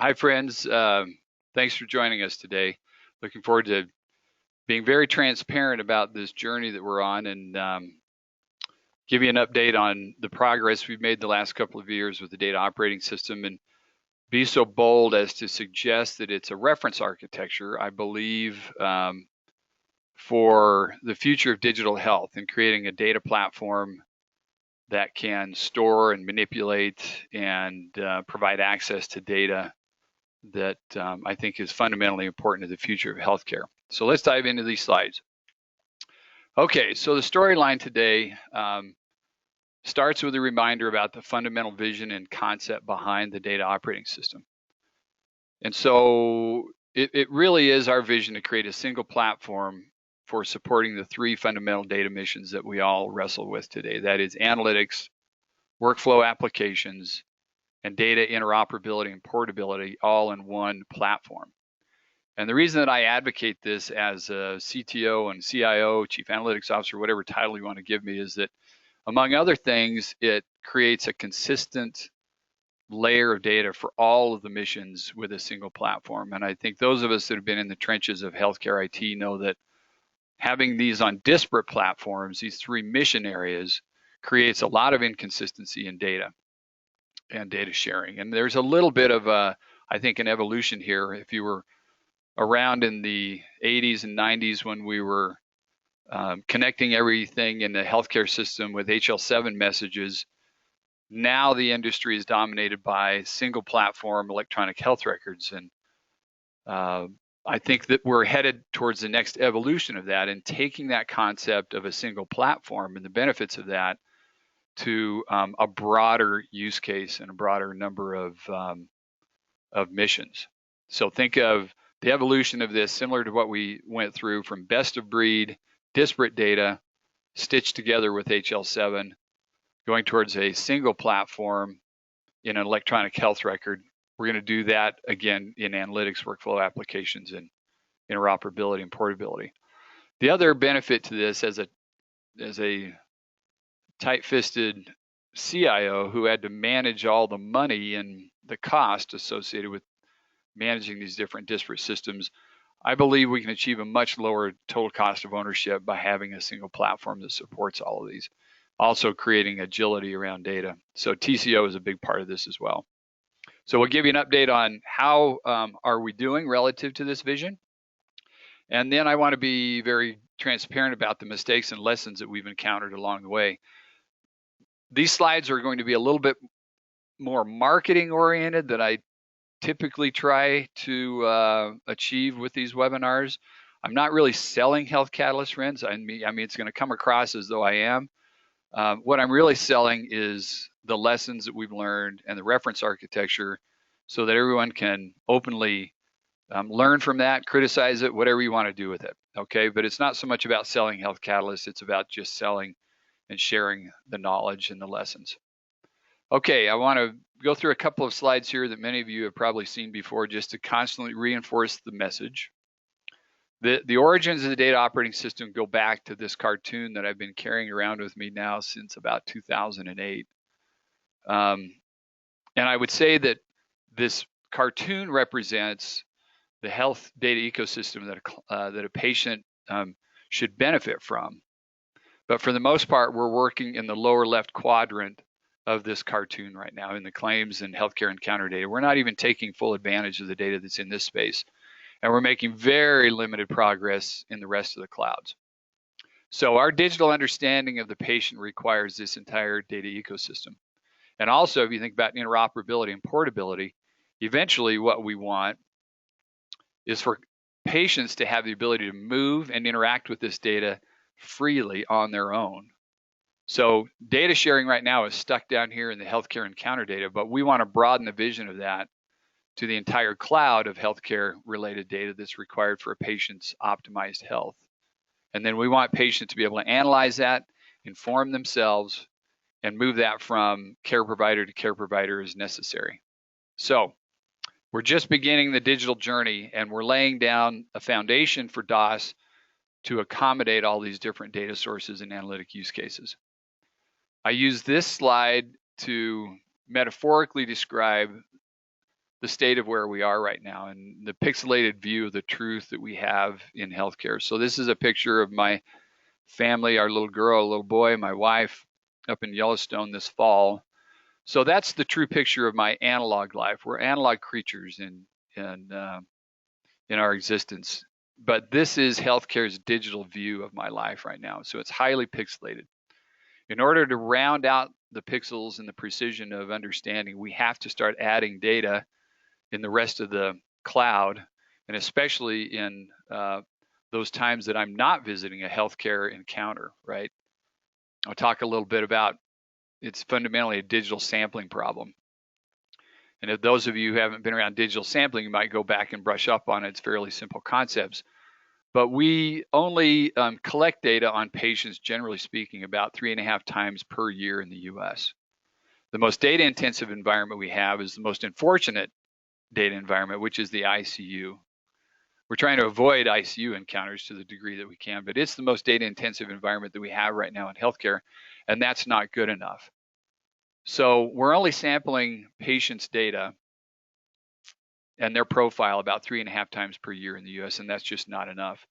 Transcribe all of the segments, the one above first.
Hi, friends. Thanks for joining us today. Looking forward to being very transparent about this journey that we're on and give you an update on the progress we've made the last couple of years with the data operating system and be so bold as to suggest that it's a reference architecture, I believe, for the future of digital health and creating a data platform that can store and manipulate and provide access to data that I think is fundamentally important to the future of healthcare. So let's dive into these slides. Okay, so the storyline today starts with a reminder about the fundamental vision and concept behind the data operating system. And so it really is our vision to create a single platform for supporting the three fundamental data missions that we all wrestle with today. That is analytics, workflow applications, and data interoperability and portability all in one platform. And the reason that I advocate this as a CTO and CIO, Chief Analytics Officer, whatever title you want to give me, is that, among other things, it creates a consistent layer of data for all of the missions with a single platform. And I think those of us that have been in the trenches of healthcare IT know that having these on disparate platforms, these three mission areas, creates a lot of inconsistency in data and data sharing. And there's a little bit of I think, an evolution here. If you were around in the 80s and 90s when we were connecting everything in the healthcare system with HL7 messages, now the industry is dominated by single platform electronic health records. And I think that we're headed towards the next evolution of that and taking that concept of a single platform and the benefits of that to a broader use case and a broader number of missions. So think of the evolution of this similar to what we went through from best of breed, disparate data, stitched together with HL7, going towards a single platform in an electronic health record. We're going to do that again in analytics, workflow applications, and interoperability and portability. The other benefit to this as a tight-fisted CIO who had to manage all the money and the cost associated with managing these different disparate systems, I believe we can achieve a much lower total cost of ownership by having a single platform that supports all of these, also creating agility around data. So TCO is a big part of this as well. So we'll give you an update on how are we doing relative to this vision. And then I want to be very transparent about the mistakes and lessons that we've encountered along the way. These slides are going to be a little bit more marketing oriented than I typically try to achieve with these webinars. I'm not really selling Health Catalyst, friends. I mean, it's going to come across as though I am. What I'm really selling is the lessons that we've learned and the reference architecture so that everyone can openly learn from that, criticize it, whatever you want to do with it, okay? But it's not so much about selling Health Catalyst, it's about just selling and sharing the knowledge and the lessons. Okay, I want to go through a couple of slides here that many of you have probably seen before just to constantly reinforce the message. The origins of the data operating system go back to this cartoon that I've been carrying around with me now since about 2008. And I would say that this cartoon represents the health data ecosystem that a patient should benefit from. But for the most part, we're working in the lower left quadrant of this cartoon right now in the claims and healthcare encounter data. We're not even taking full advantage of the data that's in this space. And we're making very limited progress in the rest of the clouds. So our digital understanding of the patient requires this entire data ecosystem. And also, if you think about interoperability and portability, eventually what we want is for patients to have the ability to move and interact with this data freely on their own. So data sharing right now is stuck down here in the healthcare encounter data, but we want to broaden the vision of that to the entire cloud of healthcare related data that's required for a patient's optimized health. And then we want patients to be able to analyze that, inform themselves, and move that from care provider to care provider as necessary. So we're just beginning the digital journey, and we're laying down a foundation for DOS to accommodate all these different data sources and analytic use cases. I use this slide to metaphorically describe the state of where we are right now and the pixelated view of the truth that we have in healthcare. So this is a picture of my family, our little girl, little boy, my wife up in Yellowstone this fall. So that's the true picture of my analog life. We're analog creatures in our existence. But this is healthcare's digital view of my life right now. So it's highly pixelated. In order to round out the pixels and the precision of understanding, we have to start adding data in the rest of the cloud, and especially in those times that I'm not visiting a healthcare encounter, right? I'll talk a little bit about it's fundamentally a digital sampling problem. And if those of you who haven't been around digital sampling, you might go back and brush up on it. It's fairly simple concepts. But we only collect data on patients, generally speaking, about 3.5 times per year in the US. The most data intensive environment we have is the most unfortunate data environment, which is the ICU. We're trying to avoid ICU encounters to the degree that we can, but it's the most data intensive environment that we have right now in healthcare, and that's not good enough. So we're only sampling patients' data and their profile about 3.5 times per year in the US, and that's just not enough.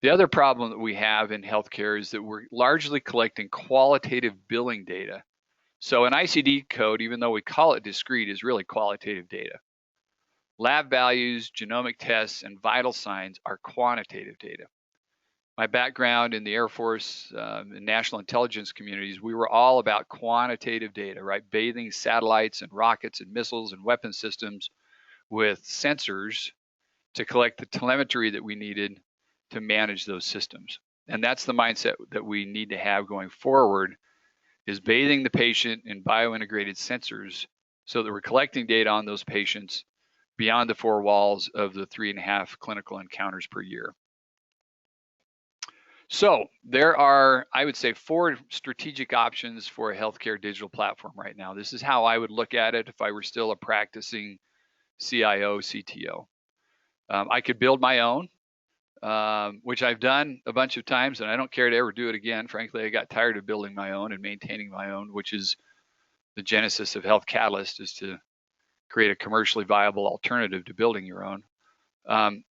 The other problem that we have in healthcare is that we're largely collecting qualitative billing data. So an ICD code, even though we call it discrete, is really qualitative data. Lab values, genomic tests, and vital signs are quantitative data. My background in the Air Force and national intelligence communities, we were all about quantitative data, right? Bathing satellites and rockets and missiles and weapon systems with sensors to collect the telemetry that we needed to manage those systems. And that's the mindset that we need to have going forward, is bathing the patient in biointegrated sensors so that we're collecting data on those patients beyond the 4 walls of the 3.5 clinical encounters per year. So there are, I would say, 4 strategic options for a healthcare digital platform right now. This is how I would look at it if I were still a practicing CIO, CTO. I could build my own, which I've done a bunch of times, and I don't care to ever do it again. Frankly, I got tired of building my own and maintaining my own, which is the genesis of Health Catalyst, is to create a commercially viable alternative to building your own.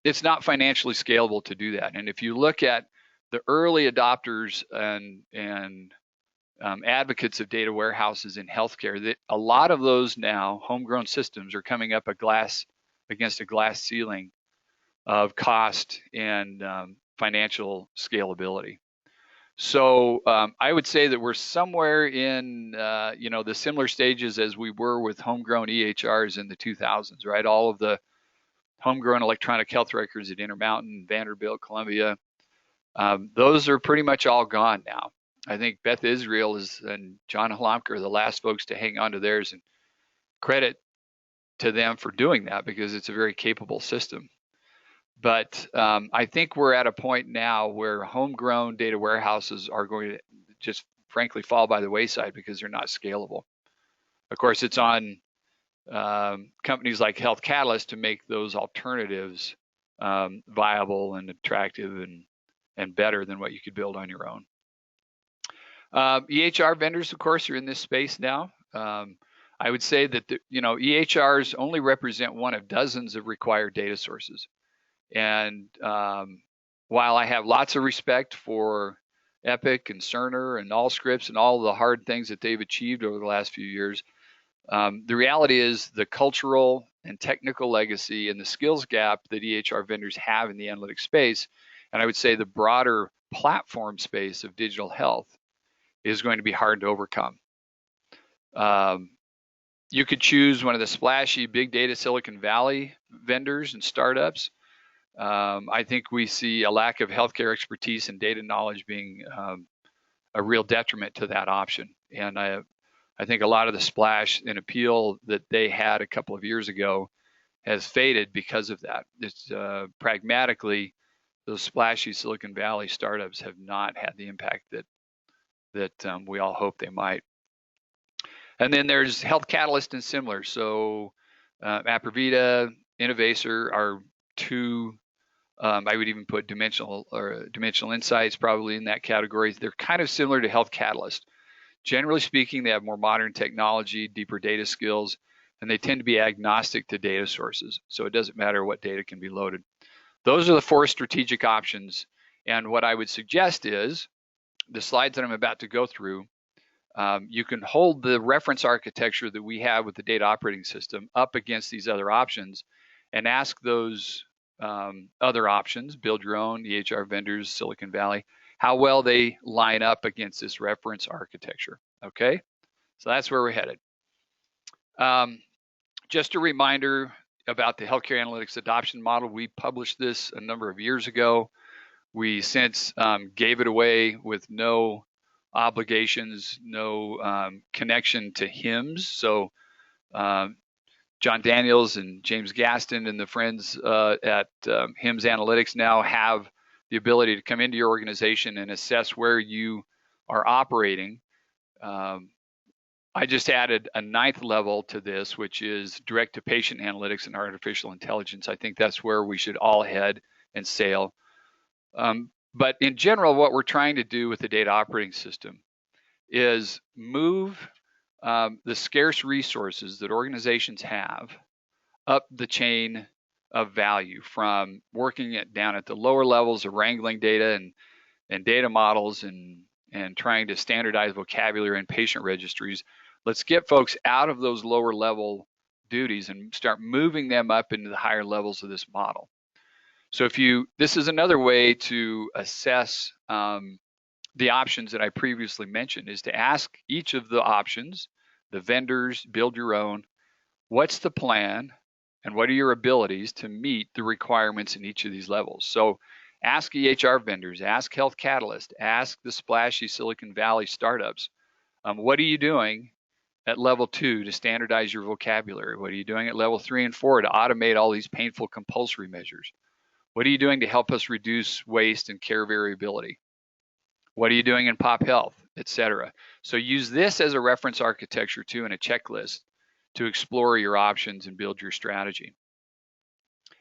It's not financially scalable to do that. And if you look at the early adopters and advocates of data warehouses in healthcare, a lot of those now homegrown systems are coming up against a glass ceiling of cost and financial scalability. So I would say that we're somewhere in the similar stages as we were with homegrown EHRs in the 2000s, right? All of the homegrown electronic health records at Intermountain, Vanderbilt, Columbia, those are pretty much all gone now. I think Beth Israel and John Halamka are the last folks to hang on to theirs, and credit to them for doing that because it's a very capable system. But I think we're at a point now where homegrown data warehouses are going to just frankly fall by the wayside because they're not scalable. Of course, it's on companies like Health Catalyst to make those alternatives viable and attractive and better than what you could build on your own. EHR vendors, of course, are in this space now. I would say that EHRs only represent one of dozens of required data sources. And while I have lots of respect for Epic and Cerner and Allscripts and all the hard things that they've achieved over the last few years, the reality is the cultural and technical legacy and the skills gap that EHR vendors have in the analytics space, and I would say the broader platform space of digital health, is going to be hard to overcome. You could choose one of the splashy big data Silicon Valley vendors and startups. I think we see a lack of healthcare expertise and data knowledge being a real detriment to that option. And I think a lot of the splash and appeal that they had a couple of years ago has faded because of that. It's pragmatically, those splashy Silicon Valley startups have not had the impact that we all hope they might. And then there's Health Catalyst and similar. So Aprovita, Innovacor are 2. I would even put Dimensional Insights probably in that category. They're kind of similar to Health Catalyst. Generally speaking, they have more modern technology, deeper data skills, and they tend to be agnostic to data sources. So it doesn't matter what data can be loaded. Those are the 4 strategic options. And what I would suggest is the slides that I'm about to go through, you can hold the reference architecture that we have with the data operating system up against these other options and ask those other options, build your own, EHR vendors, Silicon Valley, how well they line up against this reference architecture, okay? So that's where we're headed. Just a reminder about the healthcare analytics adoption model. We published this a number of years ago. We since gave it away with no obligations, no connection to HIMSS. So John Daniels and James Gaston and the friends at HIMSS Analytics now have the ability to come into your organization and assess where you are operating. I just added a 9th level to this, which is direct-to-patient analytics and artificial intelligence. I think that's where we should all head and sail. But in general, what we're trying to do with the data operating system is move the scarce resources that organizations have up the chain of value, from working it down at the lower levels of wrangling data and data models and trying to standardize vocabulary and patient registries. Let's get folks out of those lower level duties and start moving them up into the higher levels of this model. So this is another way to assess the options that I previously mentioned, is to ask each of the options, the vendors, build your own, what's the plan and what are your abilities to meet the requirements in each of these levels? So ask EHR vendors, ask Health Catalyst, ask the splashy Silicon Valley startups, what are you doing at level 2 to standardize your vocabulary? What are you doing at level 3 and 4 to automate all these painful compulsory measures? What are you doing to help us reduce waste and care variability? What are you doing in pop health, et cetera? So use this as a reference architecture too, and a checklist to explore your options and build your strategy.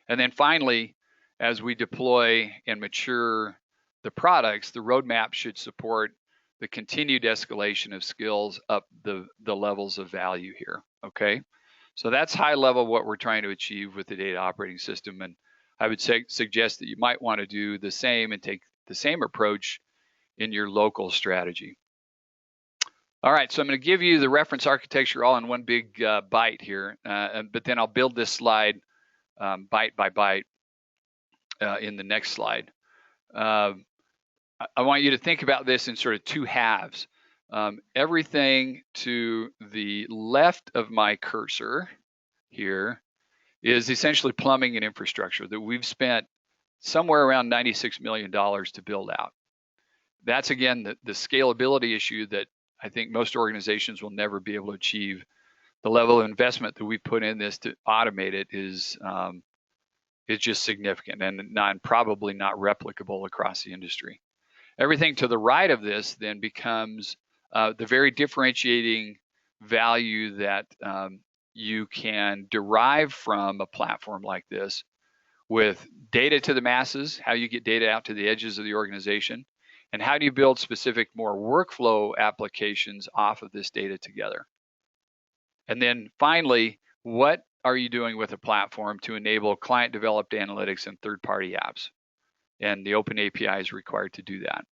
And then finally, as we deploy and mature the products, the roadmap should support the continued escalation of skills up the levels of value here, okay? So that's high level what we're trying to achieve with the data operating system. And I would suggest that you might want to do the same and take the same approach in your local strategy. All right, so I'm going to give you the reference architecture all in one big bite here, but then I'll build this slide bite by bite in the next slide. I want you to think about this in sort of 2 halves. Everything to the left of my cursor here is essentially plumbing and infrastructure that we've spent somewhere around $96 million to build out. That's, again, the scalability issue that I think most organizations will never be able to achieve. The level of investment that we put in this to automate it is just significant and probably not replicable across the industry. Everything to the right of this then becomes the very differentiating value that you can derive from a platform like this, with data to the masses, how you get data out to the edges of the organization, and how do you build specific, more workflow applications off of this data together. And then finally, what are you doing with a platform to enable client-developed analytics and third-party apps? And the open API is required to do that.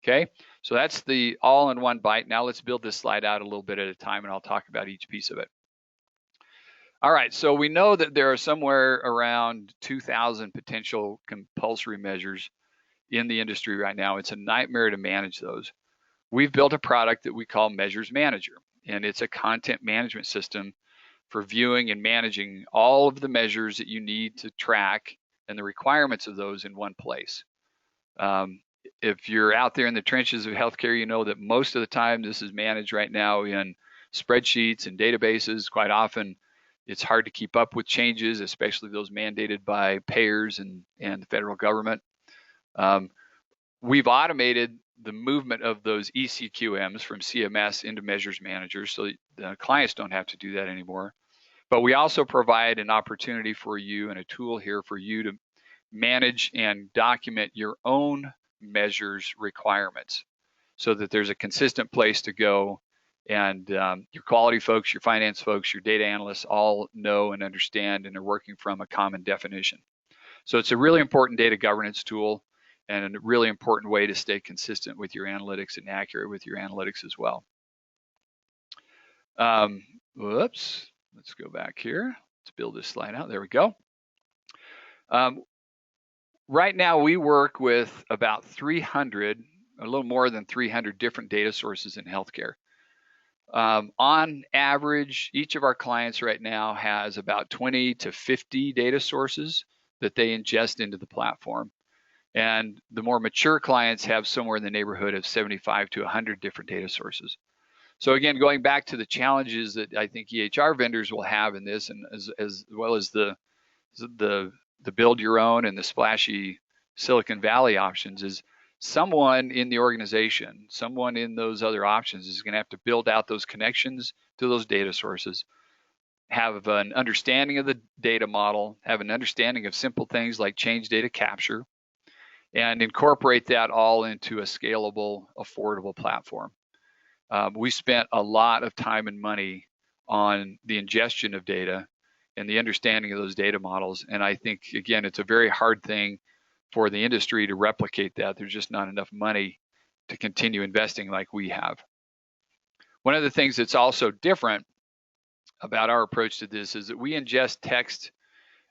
Okay, so that's the all-in-one bite. Now let's build this slide out a little bit at a time, and I'll talk about each piece of it. All right, so we know that there are somewhere around 2,000 potential compulsory measures in the industry right now. It's a nightmare to manage those. We've built a product that we call Measures Manager, and it's a content management system for viewing and managing all of the measures that you need to track and the requirements of those in one place. If you're out there in the trenches of healthcare, you know that most of the time this is managed right now in spreadsheets and databases. Quite often, it's hard to keep up with changes, especially those mandated by payers and the federal government. We've automated the movement of those ECQMs from CMS into Measures Manager, so the clients don't have to do that anymore. But we also provide an opportunity for you and a tool here for you to manage and document your own measures requirements, so that there's a consistent place to go And your quality folks, your finance folks, your data analysts all know and understand and are working from a common definition. So it's a really important data governance tool and a really important way to stay consistent with your analytics and accurate with your analytics as well. Whoops, let's go back here. Let's build this slide out. There we go. Right now we work with about 300, a little more than 300 different data sources in healthcare. On average, each of our clients right now has about 20 to 50 data sources that they ingest into the platform. And the more mature clients have somewhere in the neighborhood of 75 to 100 different data sources. So again, going back to the challenges that I think EHR vendors will have in this, and as well as the build your own and the splashy Silicon Valley options, is someone in the organization, someone in those other options is going to have to build out those connections to those data sources, have an understanding of the data model, have an understanding of simple things like change data capture, and incorporate that all into a scalable, affordable platform. We spent a lot of time and money on the ingestion of data and the understanding of those data models. And I think, again, it's a very hard thing for the industry to replicate that. There's just not enough money to continue investing like we have. One of the things that's also different about our approach to this is that we ingest text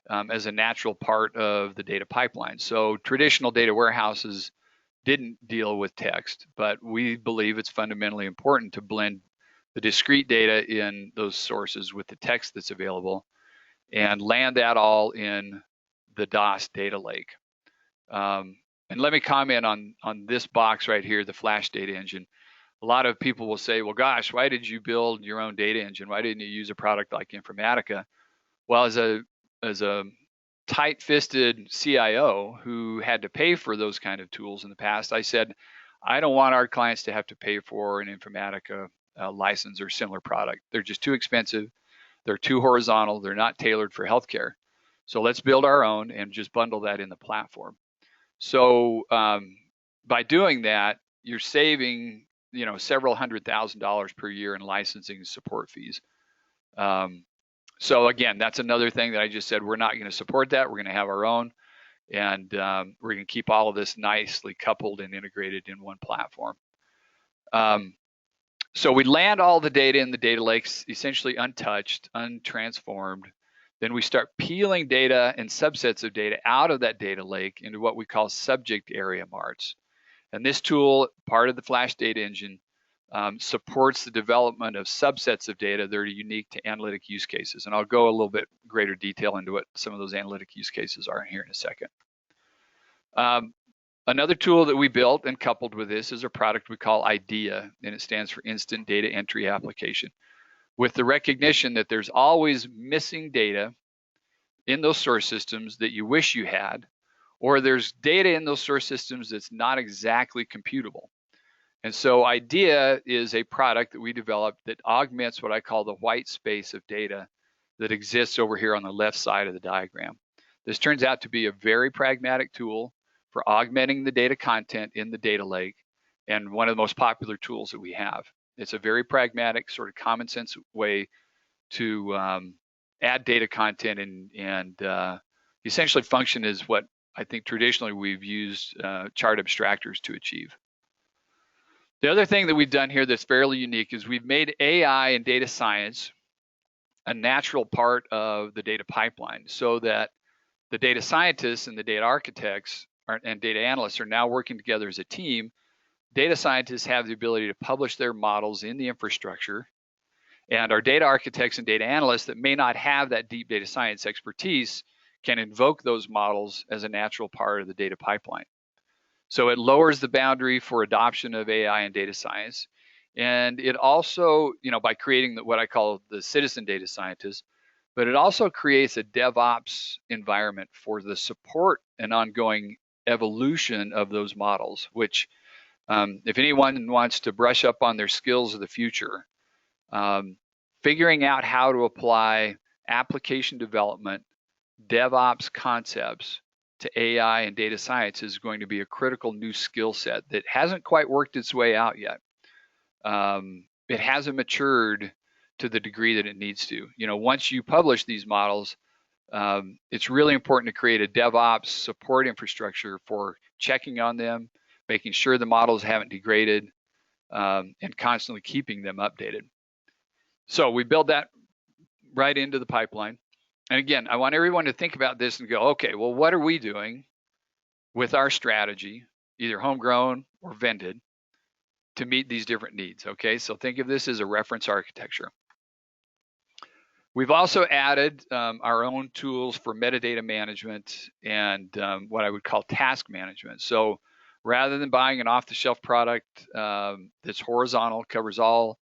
as a natural part of the data pipeline. So traditional data warehouses didn't deal with text, but we believe it's fundamentally important to blend the discrete data in those sources with the text that's available and land that all in the DOS data lake. And let me comment on this box right here, the Flash data engine. A lot of people will say, well, gosh, why did you build your own data engine? Why didn't you use a product like Informatica? Well, as a tight-fisted CIO who had to pay for those kind of tools in the past, I said, I don't want our clients to have to pay for an Informatica license or similar product. They're just too expensive. They're too horizontal. They're not tailored for healthcare. So let's build our own and just bundle that in the platform. So by doing that, you're saving, several $100,000 per year in licensing and support fees. So again, that's another thing that I just said, we're not going to support that. We're going to have our own, and we're going to keep all of this nicely coupled and integrated in one platform. So we land all the data in the data lakes, essentially untouched, untransformed. Then we start peeling data and subsets of data out of that data lake into what we call subject area marts. And this tool, part of the Flash data engine, supports the development of subsets of data that are unique to analytic use cases. And I'll go a little bit greater detail into what some of those analytic use cases are here in a second. Another tool that we built and coupled with this is a product we call IDEA, and it stands for Instant Data Entry Application. With the recognition that there's always missing data in those source systems that you wish you had, or there's data in those source systems that's not exactly computable. And so IDEA is a product that we developed that augments what I call the white space of data that exists over here on the left side of the diagram. This turns out to be a very pragmatic tool for augmenting the data content in the data lake, and one of the most popular tools that we have. It's a very pragmatic, sort of common sense way to add data content and essentially function as what I think traditionally we've used chart abstractors to achieve. The other thing that we've done here that's fairly unique is we've made AI and data science a natural part of the data pipeline, so that the data scientists and the data architects and data analysts are now working together as a team. Data scientists have the ability to publish their models in the infrastructure, and our data architects and data analysts that may not have that deep data science expertise can invoke those models as a natural part of the data pipeline. So it lowers the boundary for adoption of AI and data science. And it also, by creating what I call the citizen data scientist, but it also creates a DevOps environment for the support and ongoing evolution of those models, which if anyone wants to brush up on their skills of the future, figuring out how to apply application development, DevOps concepts to AI and data science is going to be a critical new skill set that hasn't quite worked its way out yet. it hasn't matured to the degree that it needs to. You know, once you publish these models, it's really important to create a DevOps support infrastructure for checking on them, making sure the models haven't degraded, and constantly keeping them updated. So we build that right into the pipeline. And again, I want everyone to think about this and go, okay, well, what are we doing with our strategy, either homegrown or vended, to meet these different needs? Okay, so think of this as a reference architecture. We've also added our own tools for metadata management and what I would call task management. So rather than buying an off-the-shelf product that's horizontal, covers all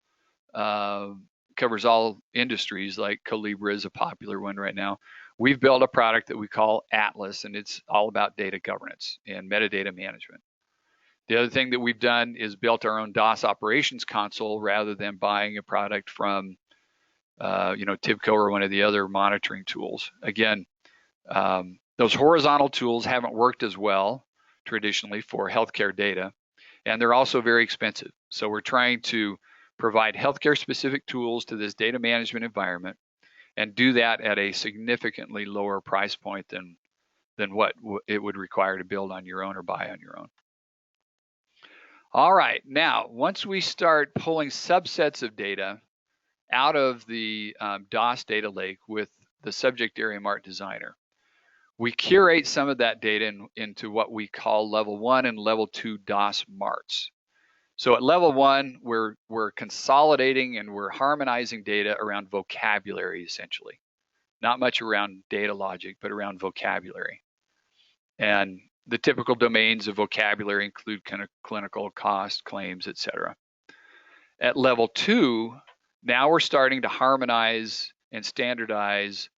industries, like Colibra is a popular one right now, we've built a product that we call Atlas, and it's all about data governance and metadata management. The other thing that we've done is built our own DOS operations console rather than buying a product from TIBCO or one of the other monitoring tools. Again, those horizontal tools haven't worked as well traditionally for healthcare data, and they're also very expensive. So we're trying to provide healthcare specific tools to this data management environment and do that at a significantly lower price point than what it would require to build on your own or buy on your own. All right, now, once we start pulling subsets of data out of the DOS data lake with the subject area mart designer, we curate some of that data into what we call level 1 and level 2 DOS marts. So at level 1, we're consolidating and we're harmonizing data around vocabulary, essentially. Not much around data logic, but around vocabulary. And the typical domains of vocabulary include kind of clinical, cost, claims, etc. At level 2, now we're starting to harmonize and standardize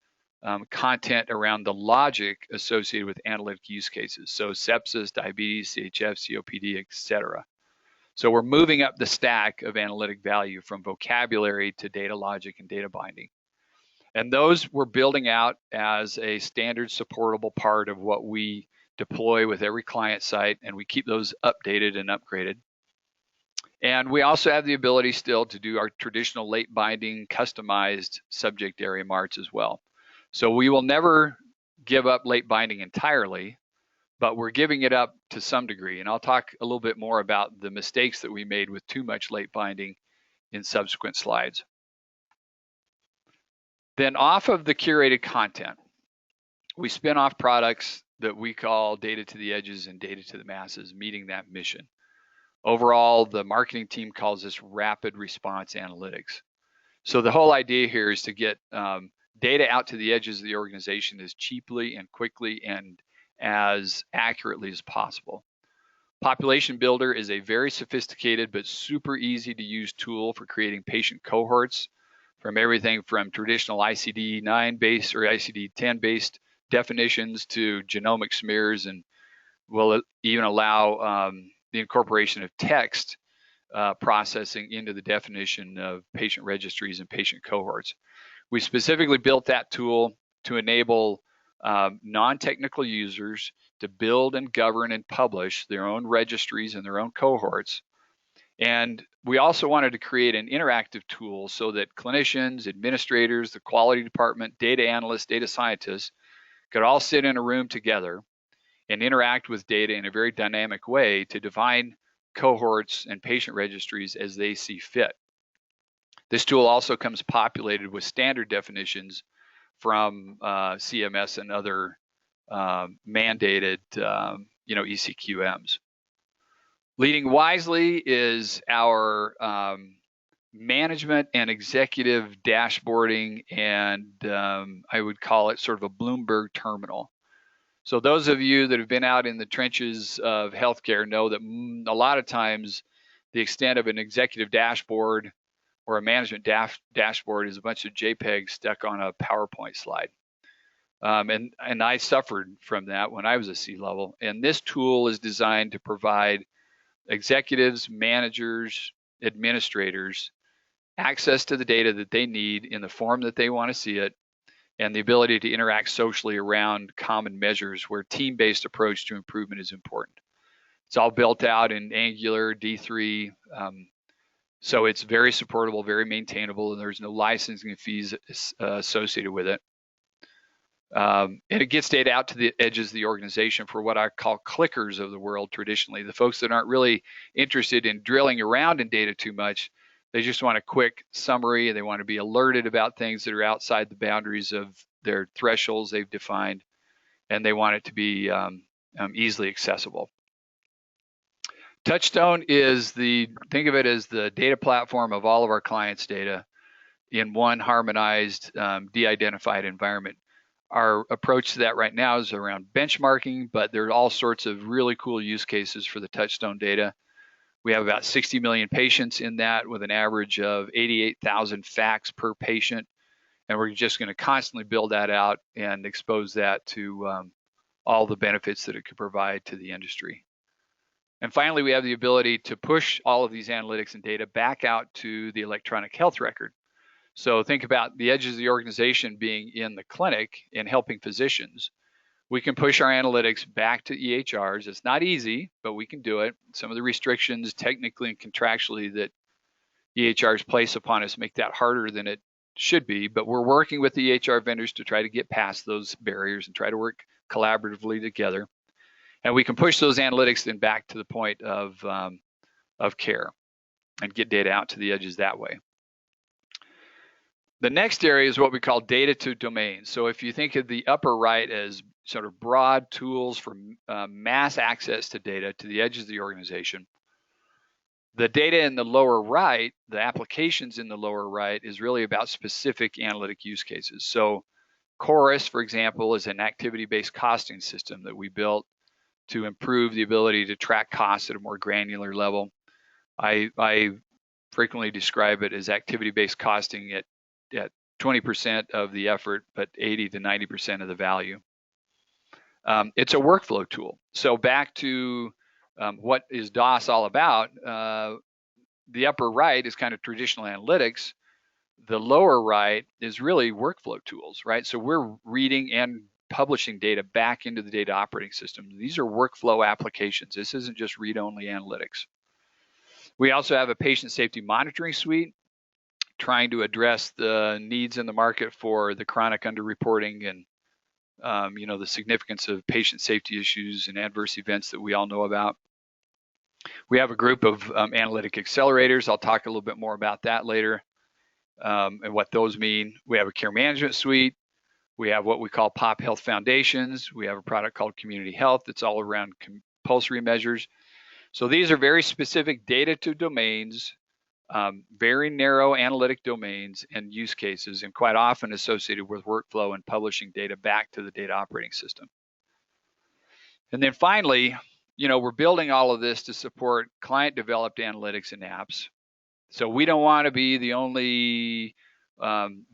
content around the logic associated with analytic use cases. So sepsis, diabetes, CHF, COPD, etc. So we're moving up the stack of analytic value from vocabulary to data logic and data binding. And those we're building out as a standard supportable part of what we deploy with every client site, and we keep those updated and upgraded. And we also have the ability still to do our traditional late binding customized subject area marts as well. So we will never give up late binding entirely, but we're giving it up to some degree. And I'll talk a little bit more about the mistakes that we made with too much late binding in subsequent slides. Then off of the curated content, we spin off products that we call data to the edges and data to the masses, meeting that mission. Overall, the marketing team calls this rapid response analytics. So the whole idea here is to get data out to the edges of the organization as cheaply and quickly and as accurately as possible. Population Builder is a very sophisticated but super easy to use tool for creating patient cohorts, from everything from traditional ICD-9 based or ICD-10 based definitions to genomic smears, and will even allow the incorporation of text processing into the definition of patient registries and patient cohorts. We specifically built that tool to enable non-technical users to build and govern and publish their own registries and their own cohorts. And we also wanted to create an interactive tool so that clinicians, administrators, the quality department, data analysts, data scientists could all sit in a room together and interact with data in a very dynamic way to define cohorts and patient registries as they see fit. This tool also comes populated with standard definitions from CMS and other mandated ECQMs. Leading Wisely is our management and executive dashboarding, and I would call it sort of a Bloomberg terminal. So those of you that have been out in the trenches of healthcare know that a lot of times the extent of an executive dashboard or a management dashboard is a bunch of JPEGs stuck on a PowerPoint slide. And I suffered from that when I was a C-level. And this tool is designed to provide executives, managers, administrators access to the data that they need in the form that they want to see it, and the ability to interact socially around common measures where team-based approach to improvement is important. It's all built out in Angular, D3, So it's very supportable, very maintainable, and there's no licensing fees associated with it. And it gets data out to the edges of the organization for what I call clickers of the world traditionally, the folks that aren't really interested in drilling around in data too much. They just want a quick summary. They want to be alerted about things that are outside the boundaries of their thresholds they've defined, and they want it to be easily accessible. Touchstone is think of it as the data platform of all of our clients' data in one harmonized, de-identified environment. Our approach to that right now is around benchmarking, but there are all sorts of really cool use cases for the Touchstone data. We have about 60 million patients in that with an average of 88,000 facts per patient. And we're just going to constantly build that out and expose that to all the benefits that it could provide to the industry. And finally, we have the ability to push all of these analytics and data back out to the electronic health record. So think about the edges of the organization being in the clinic and helping physicians. We can push our analytics back to EHRs. It's not easy, but we can do it. Some of the restrictions technically and contractually that EHRs place upon us make that harder than it should be, but we're working with the EHR vendors to try to get past those barriers and try to work collaboratively together. And we can push those analytics then back to the point of care and get data out to the edges that way. The next area is what we call data to domains. So if you think of the upper right as sort of broad tools for mass access to data to the edges of the organization, the data in the lower right, the applications in the lower right, is really about specific analytic use cases. So Chorus, for example, is an activity-based costing system that we built to improve the ability to track costs at a more granular level. I frequently describe it as activity-based costing at 20% of the effort, but 80 to 90% of the value. It's a workflow tool. So back to what is DOS all about? The upper right is kind of traditional analytics. The lower right is really workflow tools, right? So we're reading and publishing data back into the data operating system. These are workflow applications. This isn't just read-only analytics. We also have a patient safety monitoring suite trying to address the needs in the market for the chronic underreporting and the significance of patient safety issues and adverse events that we all know about. We have a group of analytic accelerators. I'll talk a little bit more about that later and what those mean. We have a care management suite. We have what we call Pop Health Foundations. We have a product called Community Health that's all around compulsory measures. So these are very specific data to domains, very narrow analytic domains and use cases, and quite often associated with workflow and publishing data back to the data operating system. And then finally, we're building all of this to support client-developed analytics and apps. So we don't want to be the only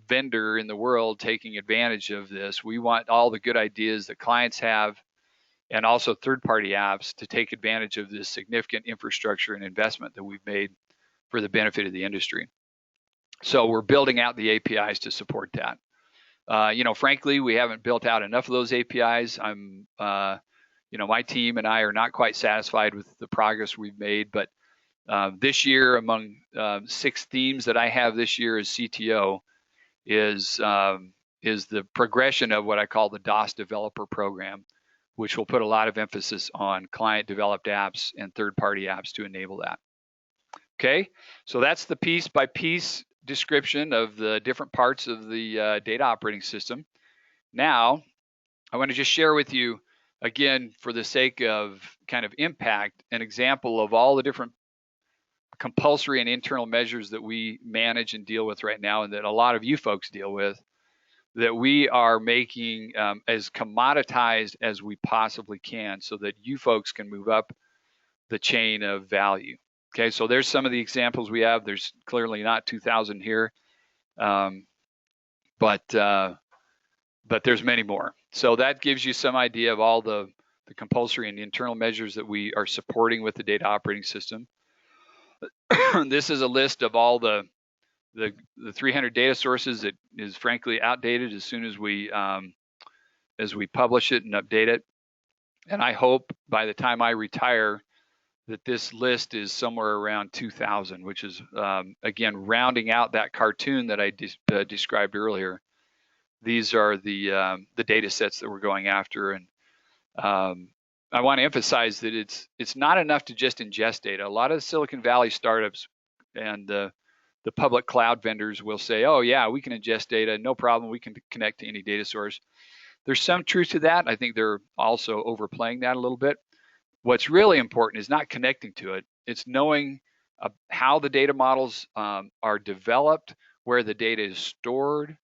vendor in the world taking advantage of this. We want all the good ideas that clients have and also third-party apps to take advantage of this significant infrastructure and investment that we've made for the benefit of the industry. So we're building out the APIs to support that. Frankly, we haven't built out enough of those APIs. My team and I are not quite satisfied with the progress we've made, but this year, among 6 themes that I have this year as CTO, is the progression of what I call the DOS developer program, which will put a lot of emphasis on client-developed apps and third-party apps to enable that. Okay, so that's the piece-by-piece description of the different parts of the data operating system. Now, I want to just share with you, again, for the sake of kind of impact, an example of all the different compulsory and internal measures that we manage and deal with right now, and that a lot of you folks deal with, that we are making as commoditized as we possibly can so that you folks can move up the chain of value. Okay, so there's some of the examples we have. There's clearly not 2,000 here, but there's many more. So that gives you some idea of all the compulsory and internal measures that we are supporting with the data operating system. This is a list of all the 300 data sources that is frankly outdated as soon as we publish it and update it. And I hope by the time I retire that this list is somewhere around 2,000, which is, again, rounding out that cartoon that I described earlier. These are the data sets that we're going after. And I want to emphasize that it's not enough to just ingest data. A lot of the Silicon Valley startups and the public cloud vendors will say, oh, yeah, we can ingest data, no problem. We can connect to any data source. There's some truth to that. I think they're also overplaying that a little bit. What's really important is not connecting to it. It's knowing how the data models are developed, where the data is stored,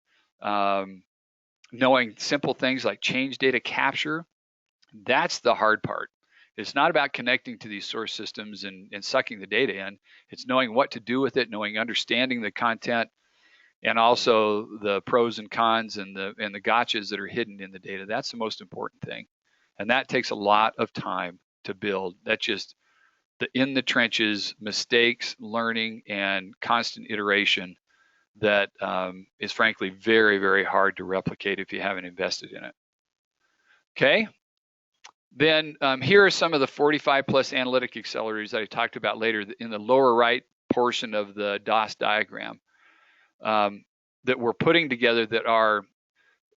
knowing simple things like change data capture. That's the hard part. It's not about connecting to these source systems and sucking the data in. It's knowing what to do with it, understanding the content, and also the pros and cons and the gotchas that are hidden in the data. That's the most important thing. And that takes a lot of time to build. That's just the in the trenches, mistakes, learning, and constant iteration that is frankly very, very hard to replicate if you haven't invested in it. Okay. Then here are some of the 45 plus analytic accelerators that I talked about later in the lower right portion of the DOS diagram that we're putting together that are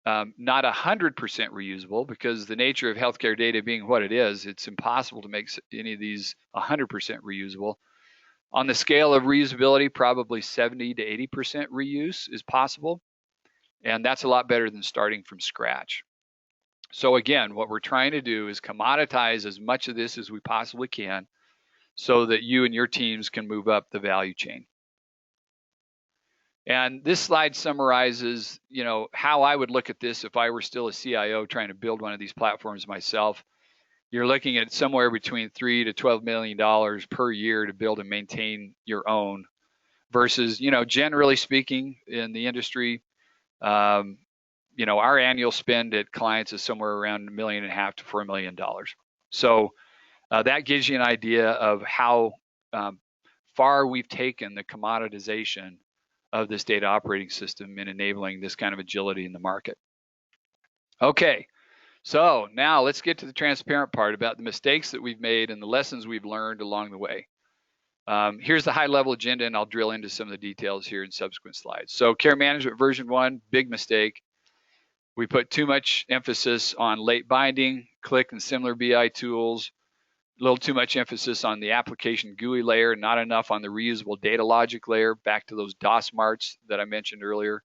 not 100% reusable, because the nature of healthcare data being what it is, it's impossible to make any of these 100% reusable. On the scale of reusability, probably 70 to 80% reuse is possible. And that's a lot better than starting from scratch. So again, what we're trying to do is commoditize as much of this as we possibly can so that you and your teams can move up the value chain. And this slide summarizes, how I would look at this if I were still a CIO trying to build one of these platforms myself. You're looking at somewhere between $3 to $12 million per year to build and maintain your own, versus, generally speaking in the industry, our annual spend at clients is somewhere around $1.5 million to $4 million. So that gives you an idea of how far we've taken the commoditization of this data operating system in enabling this kind of agility in the market. Okay, so now let's get to the transparent part about the mistakes that we've made and the lessons we've learned along the way. Here's the high-level agenda, and I'll drill into some of the details here in subsequent slides. So care management version 1, big mistake. We put too much emphasis on late binding, click, and similar BI tools. A little too much emphasis on the application GUI layer, not enough on the reusable data logic layer, back to those DOS marts that I mentioned earlier.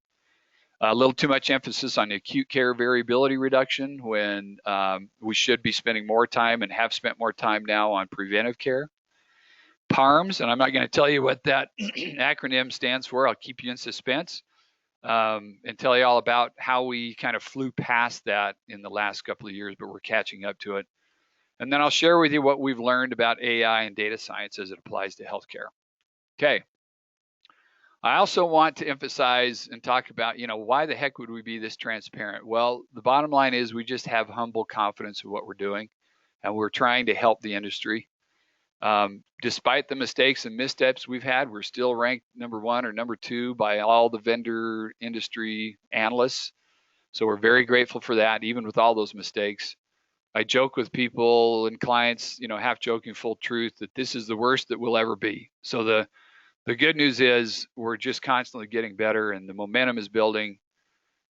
A little too much emphasis on the acute care variability reduction when we should be spending more time and have spent more time now on preventive care. Parms, and I'm not going to tell you what that acronym stands for. I'll keep you in suspense and tell you all about how we kind of flew past that in the last couple of years, but we're catching up to it. And then I'll share with you what we've learned about AI and data science as it applies to healthcare. Okay. I also want to emphasize and talk about, why the heck would we be this transparent? Well, the bottom line is we just have humble confidence in what we're doing, and we're trying to help the industry. Despite the mistakes and missteps we've had, we're still ranked number 1 or number 2 by all the vendor industry analysts. So we're very grateful for that, even with all those mistakes. I joke with people and clients, half joking, full truth, that this is the worst that we'll ever be. So the good news is we're just constantly getting better, and the momentum is building.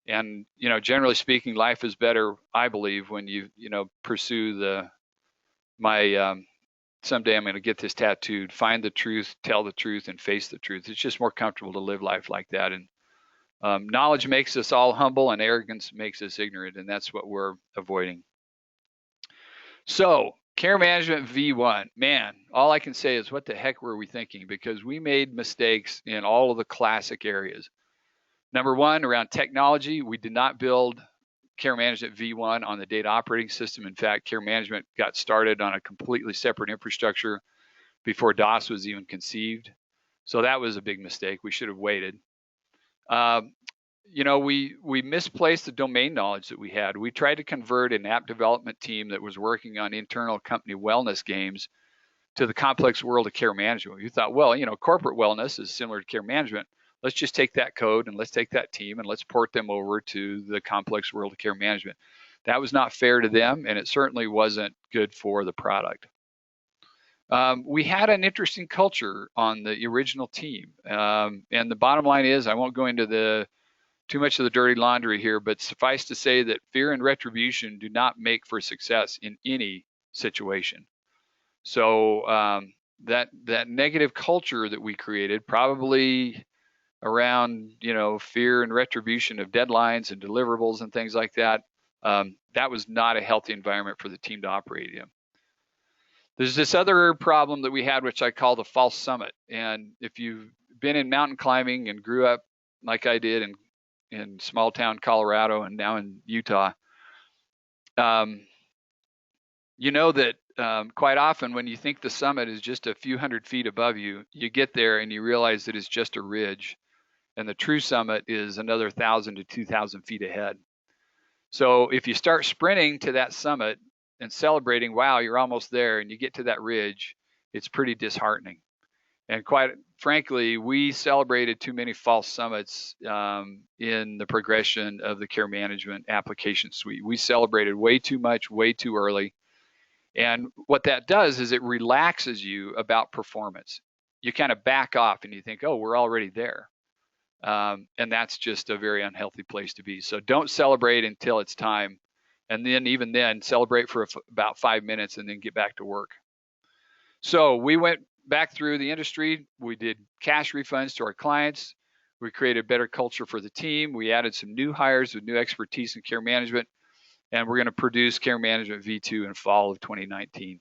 And, generally speaking, life is better, I believe, when you, pursue someday I'm going to get this tattooed, find the truth, tell the truth, and face the truth. It's just more comfortable to live life like that. And knowledge makes us all humble, and arrogance makes us ignorant, and that's what we're avoiding. So care management V1, man, all I can say is what the heck were we thinking? Because we made mistakes in all of the classic areas. Number 1, around technology, we did not build care management V1 on the data operating system. In fact, care management got started on a completely separate infrastructure before DOS was even conceived. So that was a big mistake. We should have waited. We misplaced the domain knowledge that we had. We tried to convert an app development team that was working on internal company wellness games to the complex world of care management. We thought, well, corporate wellness is similar to care management. Let's just take that code and let's take that team and let's port them over to the complex world of care management. That was not fair to them, and it certainly wasn't good for the product. We had an interesting culture on the original team. And the bottom line is, I won't go into too much of the dirty laundry here, but suffice to say that fear and retribution do not make for success in any situation. So that negative culture that we created, probably around fear and retribution of deadlines and deliverables and things like that, that was not a healthy environment for the team to operate in. There's this other problem that we had, which I call the false summit. And if you've been in mountain climbing and grew up like I did in small town Colorado and now in Utah, you know that quite often when you think the summit is just a few hundred feet above you, you get there and you realize that it's just a ridge, and the true summit is another 1,000 to 2,000 feet ahead. So if you start sprinting to that summit and celebrating, wow, you're almost there, and you get to that ridge, it's pretty disheartening. And quite frankly, we celebrated too many false summits in the progression of the care management application suite. We celebrated way too much, way too early. And what that does is it relaxes you about performance. You kind of back off and you think, oh, we're already there. And that's just a very unhealthy place to be. So don't celebrate until it's time. And then even then, celebrate for about 5 minutes and then get back to work. So we went back through the industry. We did cash refunds to our clients. We created a better culture for the team. We added some new hires with new expertise in care management. And we're going to produce Care Management V2 in fall of 2019.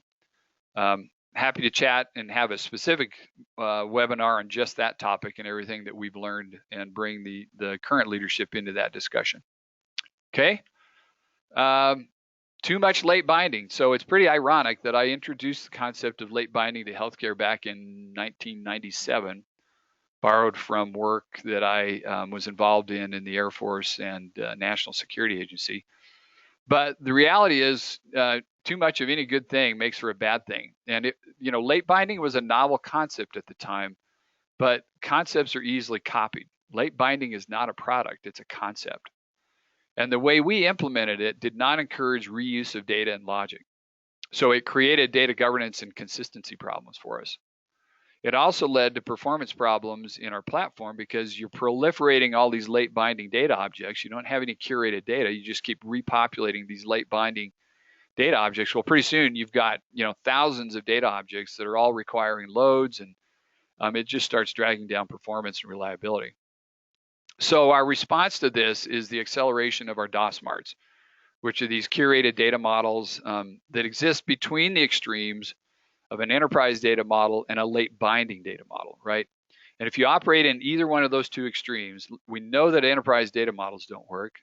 Happy to chat and have a specific webinar on just that topic and everything that we've learned, and bring the current leadership into that discussion. Okay. Too much late binding. So it's pretty ironic that I introduced the concept of late binding to healthcare back in 1997, borrowed from work that I was involved in the Air Force and National Security Agency. But the reality is, too much of any good thing makes for a bad thing. And late binding was a novel concept at the time, but concepts are easily copied. Late binding is not a product, it's a concept. And the way we implemented it did not encourage reuse of data and logic. So it created data governance and consistency problems for us. It also led to performance problems in our platform because you're proliferating all these late binding data objects. You don't have any curated data. You just keep repopulating these late binding data objects. Well, pretty soon you've got thousands of data objects that are all requiring loads, and it just starts dragging down performance and reliability. So our response to this is the acceleration of our DOS marts, which are these curated data models that exist between the extremes of an enterprise data model and a late binding data model, right? And if you operate in either one of those two extremes, we know that enterprise data models don't work.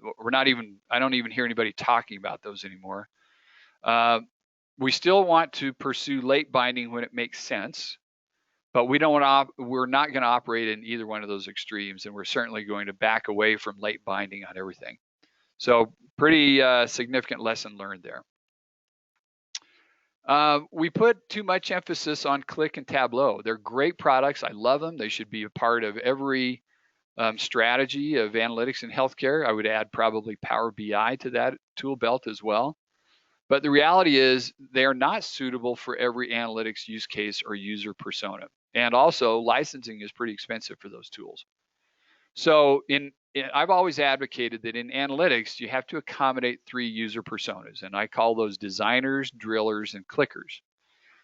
I don't even hear anybody talking about those anymore. We still want to pursue late binding when it makes sense, but we're not going to operate in either one of those extremes, and we're certainly going to back away from late binding on everything. So pretty significant lesson learned there. We put too much emphasis on Click and Tableau. They're great products. I love them. They should be a part of every strategy of analytics in healthcare. I would add probably Power BI to that tool belt as well. But the reality is they are not suitable for every analytics use case or user persona. And also licensing is pretty expensive for those tools. So I've always advocated that in analytics, you have to accommodate 3 user personas, and I call those designers, drillers, and clickers.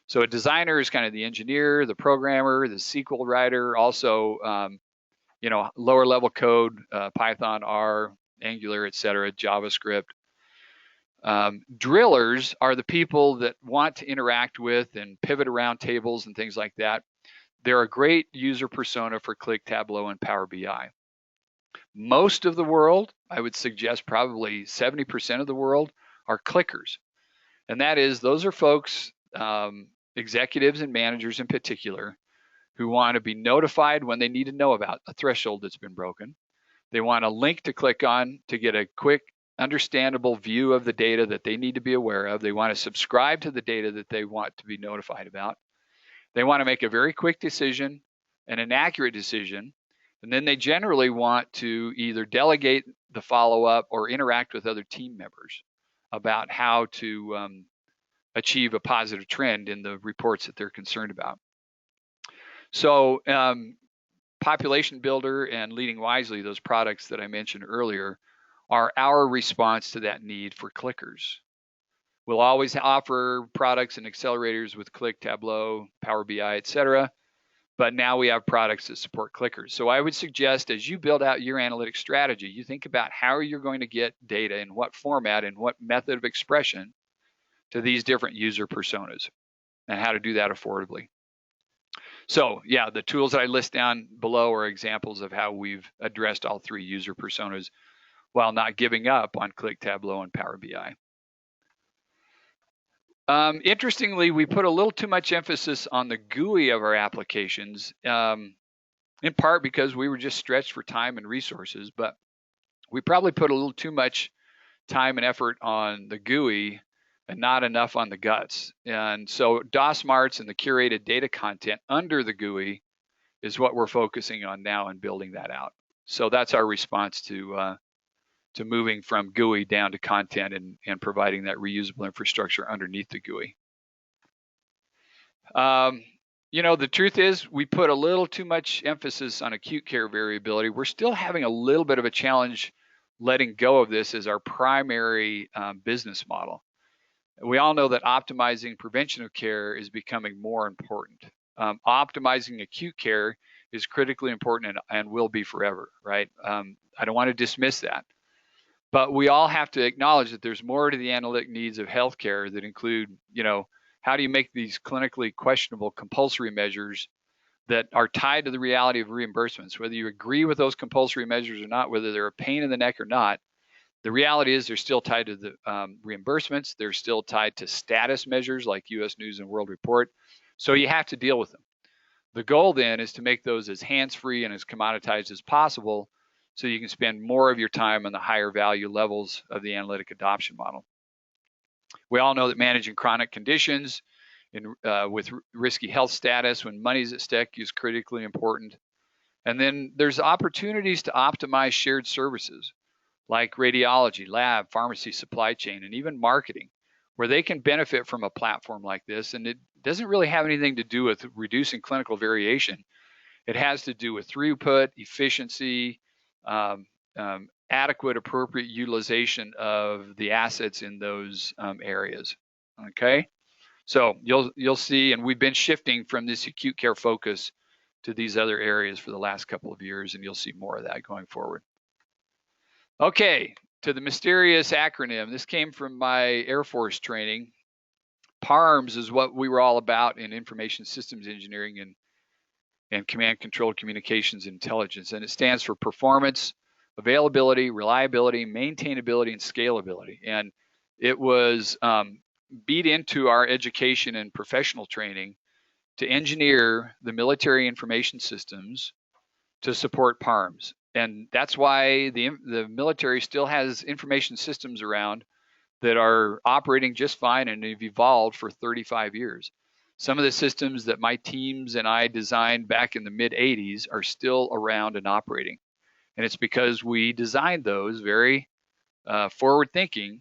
So a designer is kind of the engineer, the programmer, the SQL writer, also, lower level code, Python, R, Angular, etc., JavaScript. Drillers are the people that want to interact with and pivot around tables and things like that. They're a great user persona for Click, Tableau, and Power BI. Most of the world, I would suggest probably 70% of the world, are clickers. And that is, those are folks, executives and managers in particular, who want to be notified when they need to know about a threshold that's been broken. They want a link to click on to get a quick, understandable view of the data that they need to be aware of. They want to subscribe to the data that they want to be notified about. They want to make a very quick decision and an accurate decision. And then they generally want to either delegate the follow-up or interact with other team members about how to achieve a positive trend in the reports that they're concerned about. So Population Builder and Leading Wisely, those products that I mentioned earlier, are our response to that need for clickers. We'll always offer products and accelerators with Click, Tableau, Power BI, etc. But now we have products that support clickers. So I would suggest as you build out your analytics strategy, you think about how you're going to get data in what format and what method of expression to these different user personas and how to do that affordably. So yeah, the tools that I list down below are examples of how we've addressed all three user personas while not giving up on Click, Tableau, and Power BI. Interestingly, we put a little too much emphasis on the GUI of our applications, in part because we were just stretched for time and resources, but we probably put a little too much time and effort on the GUI and not enough on the guts. And so DOS marts and the curated data content under the GUI is what we're focusing on now and building that out. So that's our response to moving from GUI down to content and providing that reusable infrastructure underneath the GUI. You know, the truth is we put a little too much emphasis on acute care variability. We're still having a little bit of a challenge letting go of this as our primary business model. We all know that optimizing prevention of care is becoming more important. Optimizing acute care is critically important and will be forever, right? I don't want to dismiss that. But we all have to acknowledge that there's more to the analytic needs of healthcare that include, you know, how do you make these clinically questionable compulsory measures that are tied to the reality of reimbursements, whether you agree with those compulsory measures or not, whether they're a pain in the neck or not. The reality is they're still tied to the reimbursements. They're still tied to status measures like U.S. News and World Report. So you have to deal with them. The goal then is to make those as hands-free and as commoditized as possible so you can spend more of your time on the higher value levels of the analytic adoption model. We all know that managing chronic conditions with risky health status when money's at stake is critically important. And then there's opportunities to optimize shared services like radiology, lab, pharmacy, supply chain, and even marketing, where they can benefit from a platform like this. And it doesn't really have anything to do with reducing clinical variation. It has to do with throughput, efficiency, adequate, appropriate utilization of the assets in those areas. Okay, so you'll see, and we've been shifting from this acute care focus to these other areas for the last couple of years, and you'll see more of that going forward. Okay, to the mysterious acronym. This came from my Air Force training. Parms is what we were all about in information systems engineering and command control communications intelligence, and it stands for performance, availability, reliability, maintainability, and scalability. And it was beat into our education and professional training to engineer the military information systems to support Parms. And that's why the military still has information systems around that are operating just fine and have evolved for 35 years. Some of the systems that my teams and I designed back in the mid-'80s are still around and operating. And it's because we designed those very forward-thinking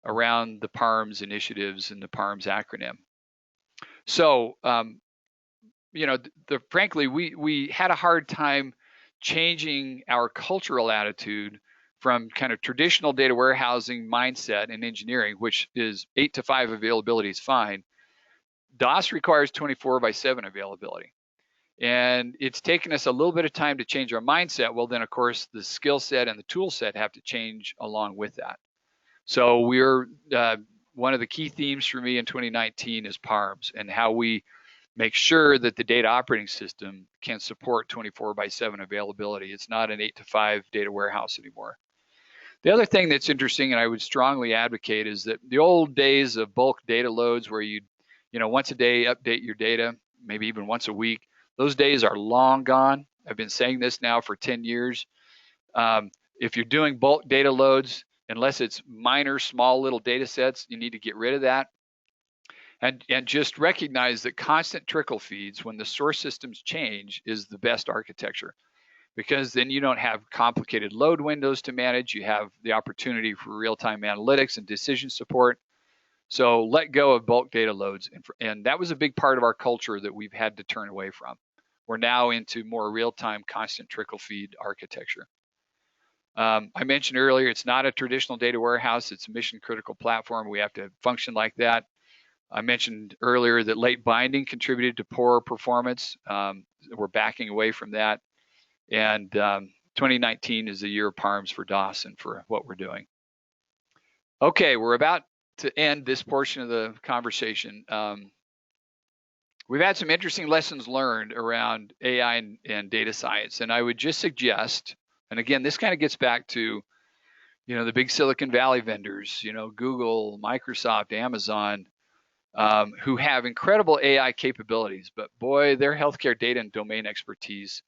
around the Parms initiatives and the Parms acronym. So, you know, frankly, we had a hard time changing our cultural attitude from kind of traditional data warehousing mindset and engineering, which is 8 to 5 availability is fine. DOS requires 24/7 availability. And it's taken us a little bit of time to change our mindset. Well, then, of course, the skill set and the tool set have to change along with that. So we're one of the key themes for me in 2019 is Parms and how we make sure that the data operating system can support 24/7 availability. It's not an 8 to 5 data warehouse anymore. The other thing that's interesting, and I would strongly advocate, is that the old days of bulk data loads where you once a day update your data, maybe even once a week, those days are long gone. I've been saying this now for 10 years. If you're doing bulk data loads, unless it's minor, small little data sets, you need to get rid of that. And just recognize that constant trickle feeds when the source systems change is the best architecture, because then you don't have complicated load windows to manage. You have the opportunity for real-time analytics and decision support. So let go of bulk data loads. And that was a big part of our culture that we've had to turn away from. We're now into more real-time constant trickle feed architecture. I mentioned earlier, it's not a traditional data warehouse. It's a mission critical platform. We have to function like that. I mentioned earlier that late binding contributed to poor performance. We're backing away from that. And 2019 is the year of Parms for DOS and for what we're doing. Okay, we're about to end this portion of the conversation. We've had some interesting lessons learned around AI and data science, and I would just suggest, and again, this kind of gets back to, the big Silicon Valley vendors, Google, Microsoft, Amazon, who have incredible AI capabilities, but boy, their healthcare data and domain expertise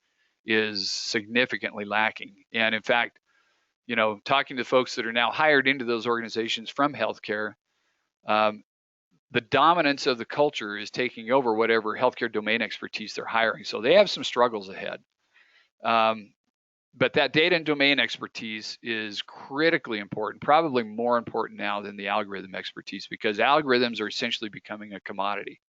is significantly lacking. And in fact, talking to folks that are now hired into those organizations from healthcare, the dominance of the culture is taking over whatever healthcare domain expertise they're hiring. So they have some struggles ahead. But that data and domain expertise is critically important, probably more important now than the algorithm expertise, because algorithms are essentially becoming a commodity.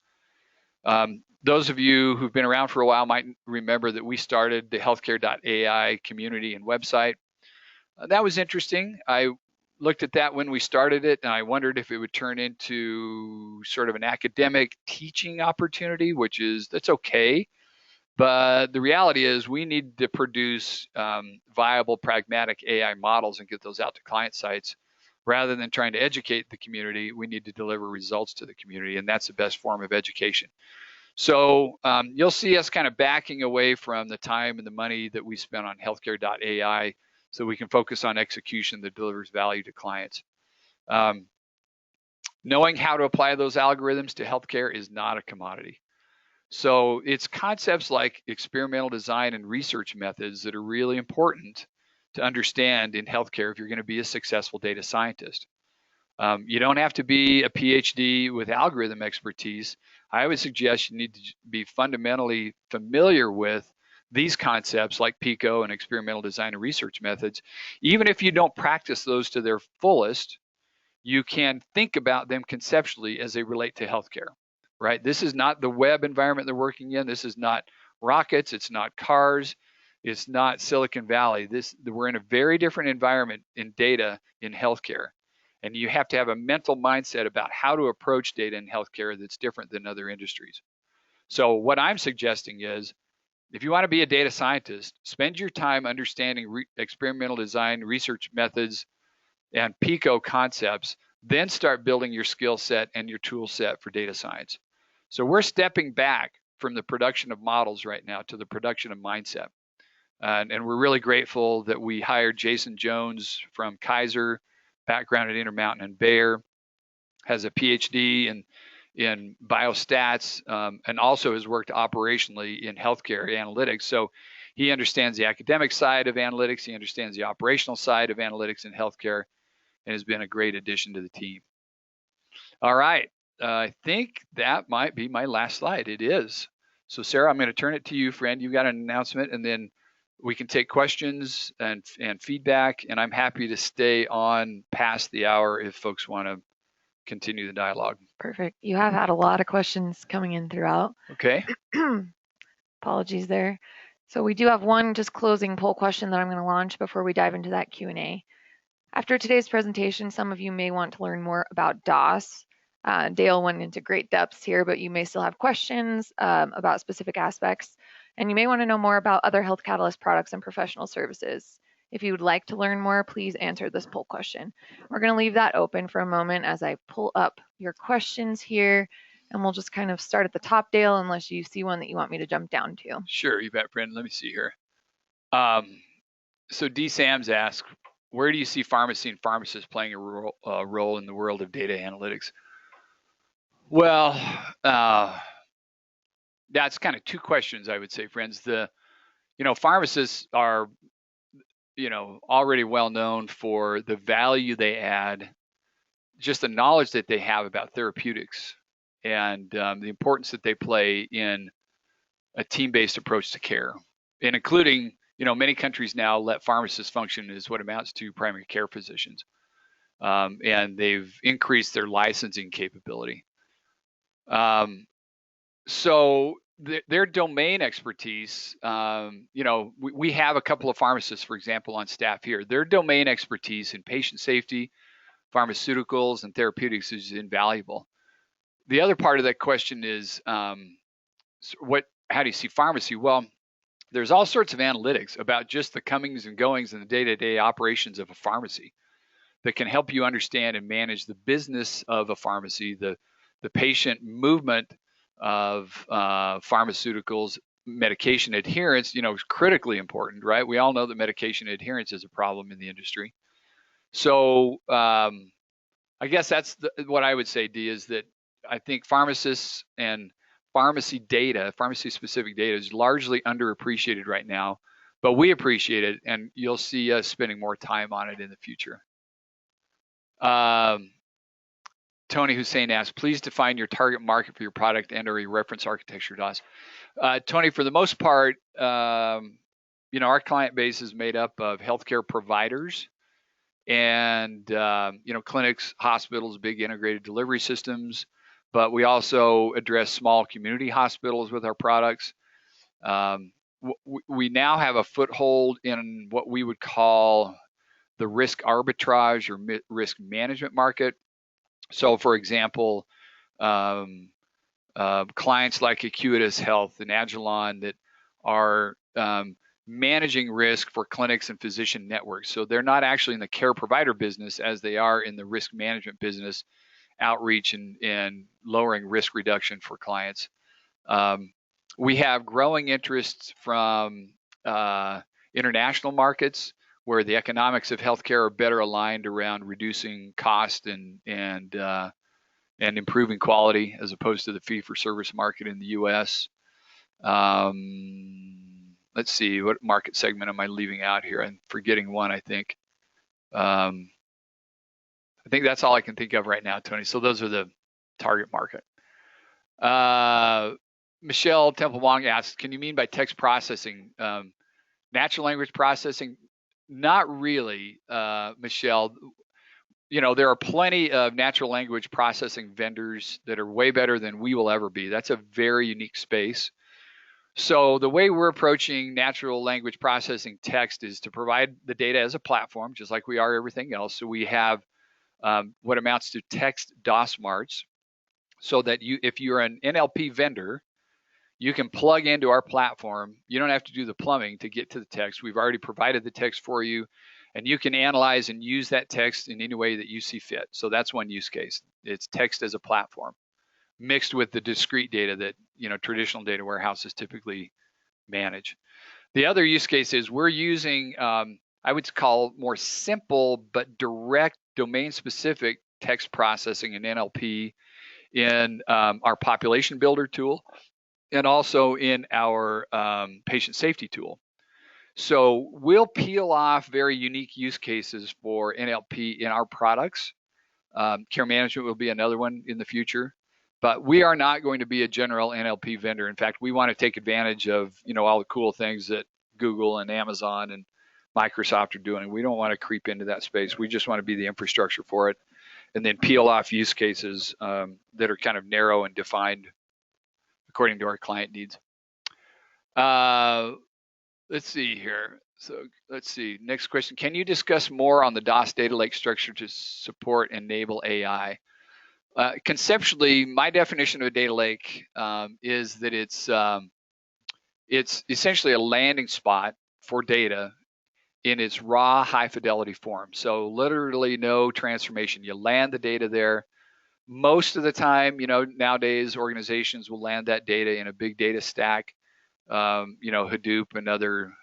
Those of you who've been around for a while might remember that we started the healthcare.ai community and website. That was interesting. I looked at that when we started it, and I wondered if it would turn into sort of an academic teaching opportunity, that's okay. But the reality is we need to produce viable, pragmatic AI models and get those out to client sites. Rather than trying to educate the community, we need to deliver results to the community, and that's the best form of education. So you'll see us kind of backing away from the time and the money that we spent on healthcare.ai so we can focus on execution that delivers value to clients. Knowing how to apply those algorithms to healthcare is not a commodity. So it's concepts like experimental design and research methods that are really important to understand in healthcare if you're going to be a successful data scientist. You don't have to be a PhD with algorithm expertise. I would suggest you need to be fundamentally familiar with these concepts like PICO and experimental design and research methods. Even if you don't practice those to their fullest, you can think about them conceptually as they relate to healthcare. Right? This is not the web environment they're working in. This is not rockets. It's not cars. It's not Silicon Valley. We're in a very different environment in data in healthcare. And you have to have a mental mindset about how to approach data in healthcare that's different than other industries. So what I'm suggesting is, if you want to be a data scientist, spend your time understanding experimental design, research methods, and PICO concepts, then start building your skill set and your tool set for data science. So we're stepping back from the production of models right now to the production of mindset. And we're really grateful that we hired Jason Jones from Kaiser, background at Intermountain and Bayer, has a PhD in biostats, and also has worked operationally in healthcare analytics. So he understands the academic side of analytics, he understands the operational side of analytics in healthcare, and has been a great addition to the team. All right, I think that might be my last slide. It is. So Sarah, I'm going to turn it to you, friend. You've got an announcement, and then we can take questions and feedback, and I'm happy to stay on past the hour if folks want to continue the dialogue. Perfect. You have had a lot of questions coming in throughout. Okay. Apologies there. So we do have one just closing poll question that I'm going to launch before we dive into that Q&A. After today's presentation, some of you may want to learn more about DOS. Dale went into great depths here, but you may still have questions about specific aspects, and you may want to know more about other Health Catalyst products and professional services. If you would like to learn more, please answer this poll question. We're going to leave that open for a moment as I pull up your questions here, and we'll just kind of start at the top, Dale, unless you see one that you want me to jump down to. Sure, you bet, Brendan. Let me see here. So D. Sams asks, where do you see pharmacy and pharmacists playing a role in the world of data analytics? Well, that's kind of two questions, I would say, friends. Pharmacists are, already well known for the value they add, just the knowledge that they have about therapeutics, and the importance that they play in a team-based approach to care, and including, many countries now let pharmacists function as what amounts to primary care physicians. and they've increased their licensing capability. So their domain expertise, we have a couple of pharmacists, for example, on staff here. Their domain expertise in patient safety, pharmaceuticals, and therapeutics is invaluable. The other part of that question is, how do you see pharmacy? Well, there's all sorts of analytics about just the comings and goings and the day-to-day operations of a pharmacy that can help you understand and manage the business of a pharmacy, the patient movement of pharmaceuticals, medication adherence, is critically important, right? We all know that medication adherence is a problem in the industry. So I guess that's what I would say, Dee, is that I think pharmacists and pharmacy-specific data is largely underappreciated right now, but we appreciate it, and you'll see us spending more time on it in the future. Tony Hussein asks, please define your target market for your product and or your reference architecture, DOS. Tony, for the most part, our client base is made up of healthcare providers and, clinics, hospitals, big integrated delivery systems, but we also address small community hospitals with our products. We now have a foothold in what we would call the risk arbitrage or risk management market. So, for example, clients like Acute Health and Agilon that are managing risk for clinics and physician networks. So they're not actually in the care provider business as they are in the risk management business, outreach and lowering risk reduction for clients. We have growing interests from international markets where the economics of healthcare are better aligned around reducing cost and improving quality as opposed to the fee-for-service market in the U.S. Let's see, what market segment am I leaving out here? I'm forgetting one, I think. I think that's all I can think of right now, Tony. So those are the target market. Michelle Temple Wong asks, can you mean by text processing natural language processing? Not really, Michelle. There are plenty of natural language processing vendors that are way better than we will ever be. That's a very unique space. So the way we're approaching natural language processing text is to provide the data as a platform, just like we are everything else. So we have what amounts to text DOS marts, so that if you're an NLP vendor, you can plug into our platform. You don't have to do the plumbing to get to the text. We've already provided the text for you, and you can analyze and use that text in any way that you see fit. So that's one use case. It's text as a platform mixed with the discrete data that traditional data warehouses typically manage. The other use case is we're using, I would call more simple but direct domain-specific text processing in NLP in our population builder tool and also in our patient safety tool. So we'll peel off very unique use cases for NLP in our products. Care management will be another one in the future. But we are not going to be a general NLP vendor. In fact, we want to take advantage of all the cool things that Google and Amazon and Microsoft are doing. We don't want to creep into that space. We just want to be the infrastructure for it, and then peel off use cases that are kind of narrow and defined according to our client needs. Let's see here. So let's see. Next question. Can you discuss more on the DOS data lake structure to support and enable AI? Conceptually, my definition of a data lake is that it's essentially a landing spot for data in its raw high fidelity form. So literally no transformation. You land the data there. Most of the time, nowadays organizations will land that data in a big data stack, Hadoop and other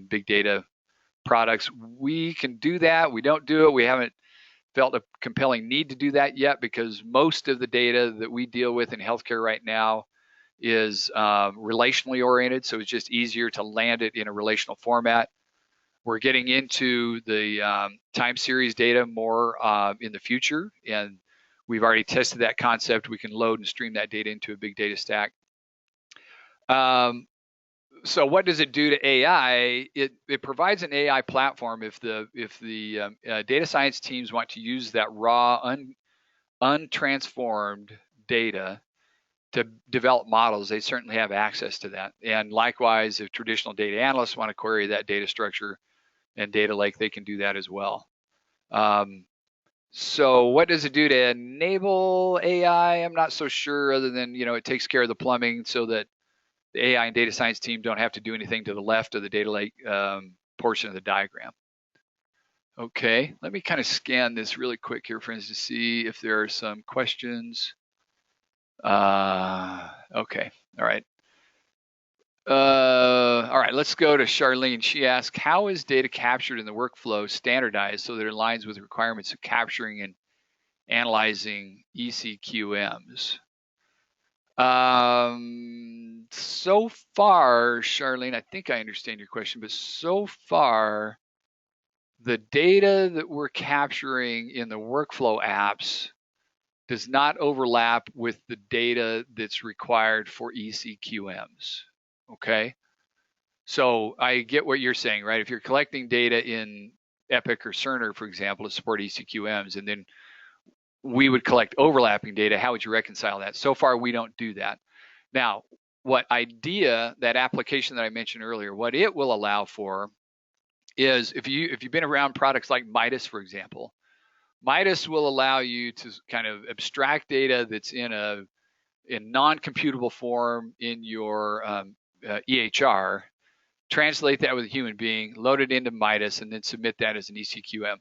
big data products. We can do that. We don't do it. We haven't felt a compelling need to do that yet because most of the data that we deal with in healthcare right now is relationally oriented. So it's just easier to land it in a relational format. We're getting into the time series data more in the future, and we've already tested that concept. We can load and stream that data into a big data stack. So what does it do to AI? It provides an AI platform if the data science teams want to use that raw, untransformed data to develop models. They certainly have access to that. And likewise, if traditional data analysts want to query that data structure and data lake, they can do that as well. So what does it do to enable AI? I'm not so sure, other than, it takes care of the plumbing so that the AI and data science team don't have to do anything to the left of the data lake portion of the diagram. Okay, let me kind of scan this really quick here, friends, to see if there are some questions. Okay, all right. All right, let's go to Charlene. She asked, how is data captured in the workflow standardized so that it aligns with requirements of capturing and analyzing ECQMs? So far, Charlene, I think I understand your question, but so far, the data that we're capturing in the workflow apps does not overlap with the data that's required for ECQMs. Okay. So I get what you're saying, right? If you're collecting data in Epic or Cerner, for example, to support ECQMs, and then we would collect overlapping data, how would you reconcile that? So far, we don't do that. Now, what IDEA, that application that I mentioned earlier, what it will allow for is if you've been around products like Midas, for example, Midas will allow you to kind of abstract data that's in non-computable form in your EHR, translate that with a human being, load it into Midas, and then submit that as an ECQM.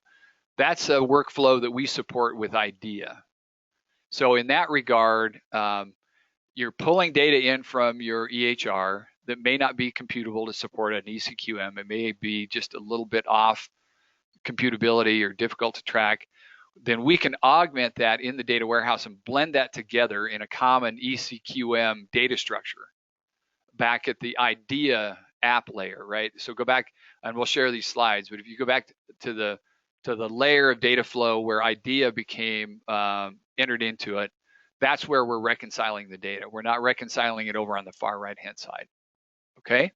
That's a workflow that we support with IDEA. So in that regard, you're pulling data in from your EHR that may not be computable to support an ECQM. It may be just a little bit off computability or difficult to track. Then we can augment that in the data warehouse and blend that together in a common ECQM data structure back at the IDEA app layer, right? So go back, and we'll share these slides, but if you go back to the layer of data flow where IDEA became entered into it, that's where we're reconciling the data. We're not reconciling it over on the far right-hand side, okay?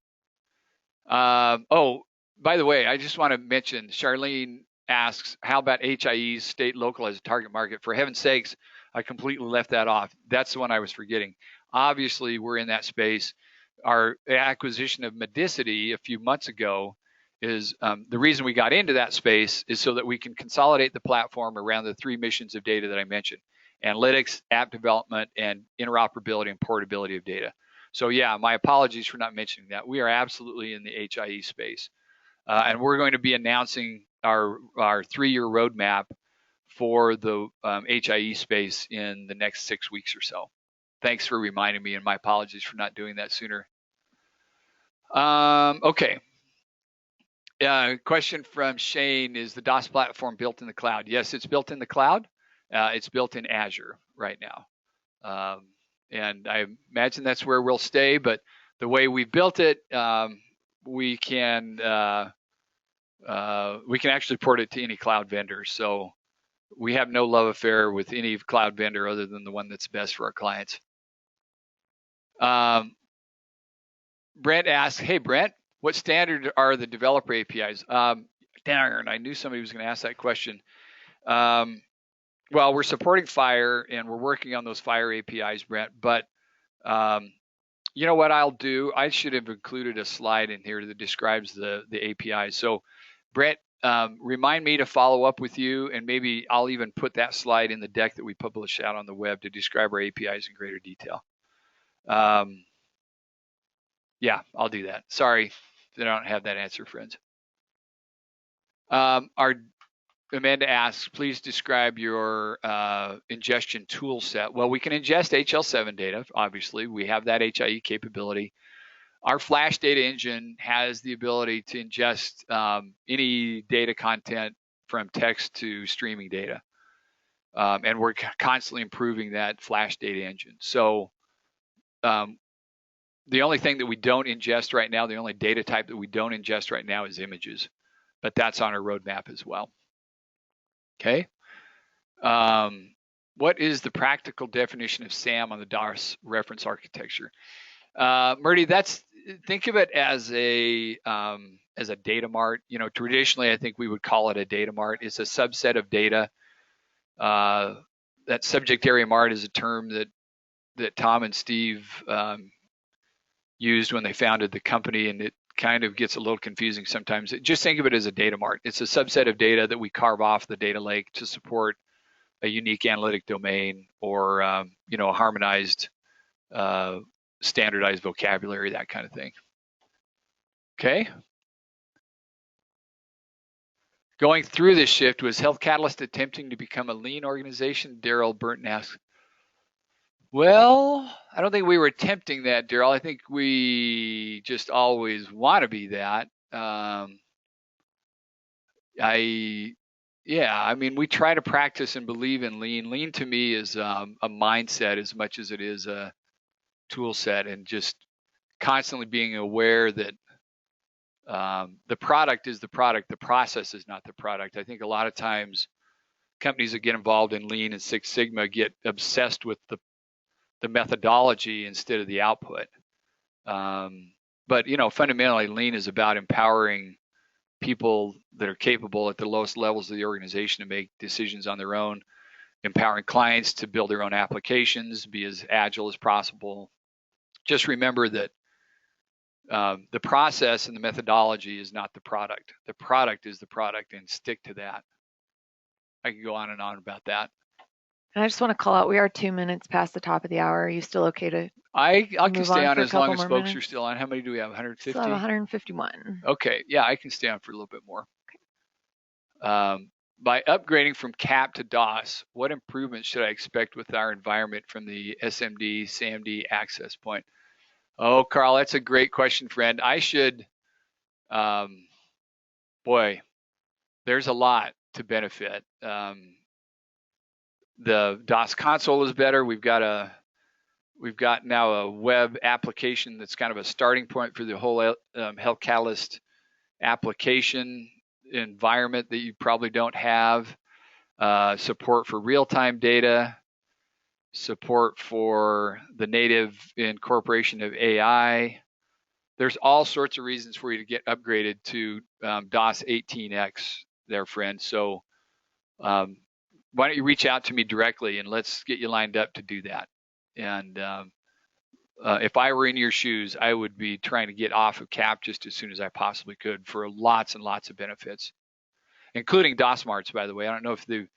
Oh, by the way, I just want to mention, Charlene asks, how about HIEs, state, local as a target market? For heaven's sakes, I completely left that off. That's the one I was forgetting. Obviously, we're in that space. Our acquisition of Medicity a few months ago is the reason we got into that space is so that we can consolidate the platform around the three missions of data that I mentioned: analytics, app development, and interoperability and portability of data. So yeah, my apologies for not mentioning that. We are absolutely in the HIE space. And we're going to be announcing our 3-year roadmap for the HIE space in the next 6 weeks or so. Thanks for reminding me, and my apologies for not doing that sooner. Okay. Question from Shane, is the DOS platform built in the cloud? Yes, it's built in the cloud. It's built in Azure right now. And I imagine that's where we'll stay, but the way we built it, we can actually port it to any cloud vendor. So we have no love affair with any cloud vendor other than the one that's best for our clients. Brent asks, hey, Brent, what standard are the developer APIs? Darn, I knew somebody was going to ask that question. Well, we're supporting Fire, and we're working on those Fire APIs, Brent. But you know what I'll do? I should have included a slide in here that describes the APIs. So, Brent, remind me to follow up with you, and maybe I'll even put that slide in the deck that we publish out on the web to describe our APIs in greater detail. Yeah, I'll do that. Sorry that I don't have that answer, friends. Our Amanda asks, please describe your ingestion tool set. Well, we can ingest HL7 data, obviously. We have that HIE capability. Our Flash data engine has the ability to ingest any data content from text to streaming data. And we're constantly improving that Flash data engine. So the only thing that we don't ingest right now, the only data type that we don't ingest right now is images. But that's on our roadmap as well. Okay. What is the practical definition of SAM on the DOS reference architecture? Murty, that's think of it as a data mart. You know, traditionally, I think we would call it a data mart. It's a subset of data. That subject area mart is a term that Tom and Steve used when they founded the company, and it kind of gets a little confusing sometimes. Just think of it as a data mart. It's a subset of data that we carve off the data lake to support a unique analytic domain or a harmonized, standardized vocabulary, that kind of thing. Okay. Going through this shift, was Health Catalyst attempting to become a lean organization? Daryl Burton asks. Well, I don't think we were attempting that, Daryl. I think we just always want to be that. I mean, we try to practice and believe in lean. Lean to me is a mindset as much as it is a tool set, and just constantly being aware that the product is the product, the process is not the product. I think a lot of times companies that get involved in Lean and Six Sigma get obsessed with the methodology instead of the output. But fundamentally, Lean is about empowering people that are capable at the lowest levels of the organization to make decisions on their own, empowering clients to build their own applications, be as agile as possible. Just remember that the process and the methodology is not the product. The product is the product, and stick to that. I can go on and on about that. And I just want to call out, we are 2 minutes past the top of the hour. Are you still okay to I can stay on as long as folks minutes? Are still on. How many do we have? 150? Still have 151. Okay, yeah, I can stay on for a little bit more. Okay. By upgrading from CAP to DOS, what improvements should I expect with our environment from the SMD, SAMD access point? Oh, Carl, that's a great question, friend. I should, boy, there's a lot to benefit. The DOS console is better. We've got now a web application that's kind of a starting point for the whole Health Catalyst application environment that you probably don't have. Support for real-time data, support for the native incorporation of AI. There's all sorts of reasons for you to get upgraded to DOS 18X there, friend. So why don't you reach out to me directly, and let's get you lined up to do that. And if I were in your shoes, I would be trying to get off of CAP just as soon as I possibly could for lots and lots of benefits, including DOS marts, by the way. I don't know if the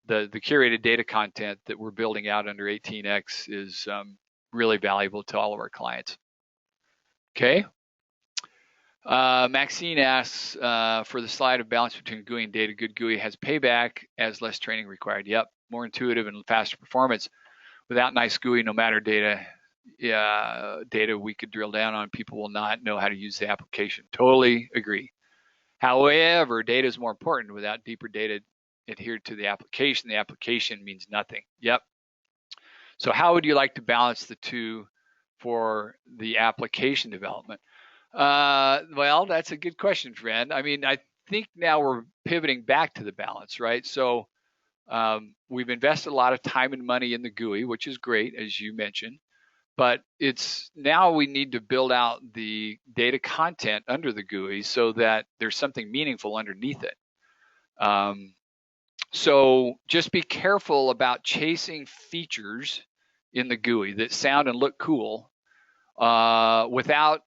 curated data content that we're building out under 18X is really valuable to all of our clients. Okay. Maxine asks, for the slide of balance between GUI and data, good GUI has payback as less training required. Yep, more intuitive and faster performance. Without nice GUI, no matter data we could drill down on, people will not know how to use the application. Totally agree. However, data is more important. Without deeper data adhered to the application means nothing. Yep. So how would you like to balance the two for the application development? Well, that's a good question, friend. I mean, I think now we're pivoting back to the balance, right? So we've invested a lot of time and money in the GUI, which is great, as you mentioned, but it's now we need to build out the data content under the GUI so that there's something meaningful underneath it. So just be careful about chasing features in the GUI that sound and look cool without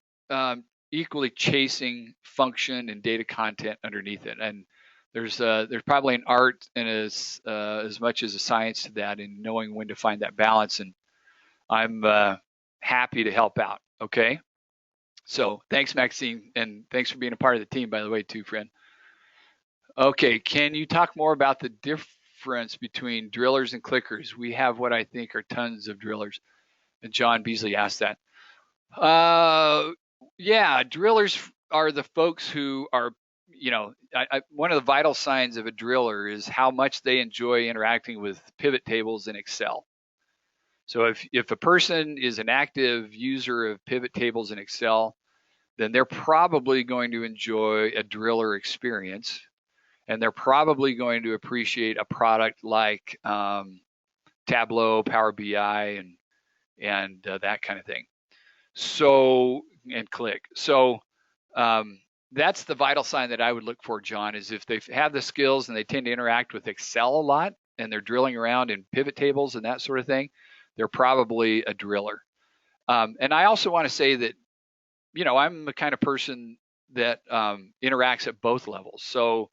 equally chasing function and data content underneath it. And there's probably an art and as much as a science to that in knowing when to find that balance. And I'm happy to help out. Okay. So thanks, Maxine, and thanks for being a part of the team, by the way, too, friend. Okay, can you talk more about the difference between drillers and clickers? We have what I think are tons of drillers. And John Beasley asked that. Yeah, drillers are the folks who are, one of the vital signs of a driller is how much they enjoy interacting with pivot tables in Excel. So if a person is an active user of pivot tables in Excel, then they're probably going to enjoy a driller experience, and they're probably going to appreciate a product like Tableau, Power BI, and that kind of thing. So, and click. So that's the vital sign that I would look for, John, is if they have the skills and they tend to interact with Excel a lot and they're drilling around in pivot tables and that sort of thing, they're probably a driller. And I also want to say that, I'm the kind of person that interacts at both levels. So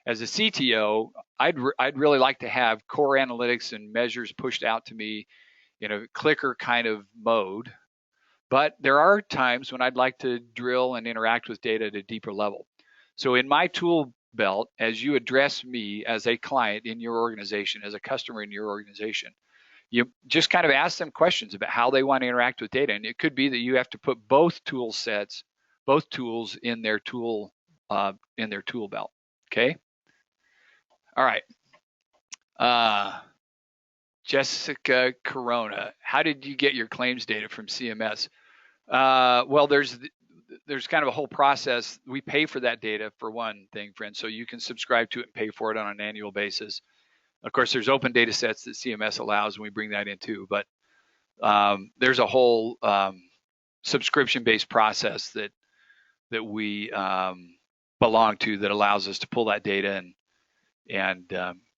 as a CTO, I'd really like to have core analytics and measures pushed out to me in a clicker kind of mode. But there are times when I'd like to drill and interact with data at a deeper level. So in my tool belt, as you address me as a client in your organization, as a customer in your organization, you just kind of ask them questions about how they want to interact with data. And it could be that you have to put both tool sets, both tools in their tool belt. Okay. All right. Jessica Corona, how did you get your claims data from CMS? Well, there's kind of a whole process. We pay for that data for one thing, friends, so you can subscribe to it and pay for it on an annual basis. Of course, there's open data sets that CMS allows, and we bring that in too. But there's a whole subscription-based process that we belong to that allows us to pull that data and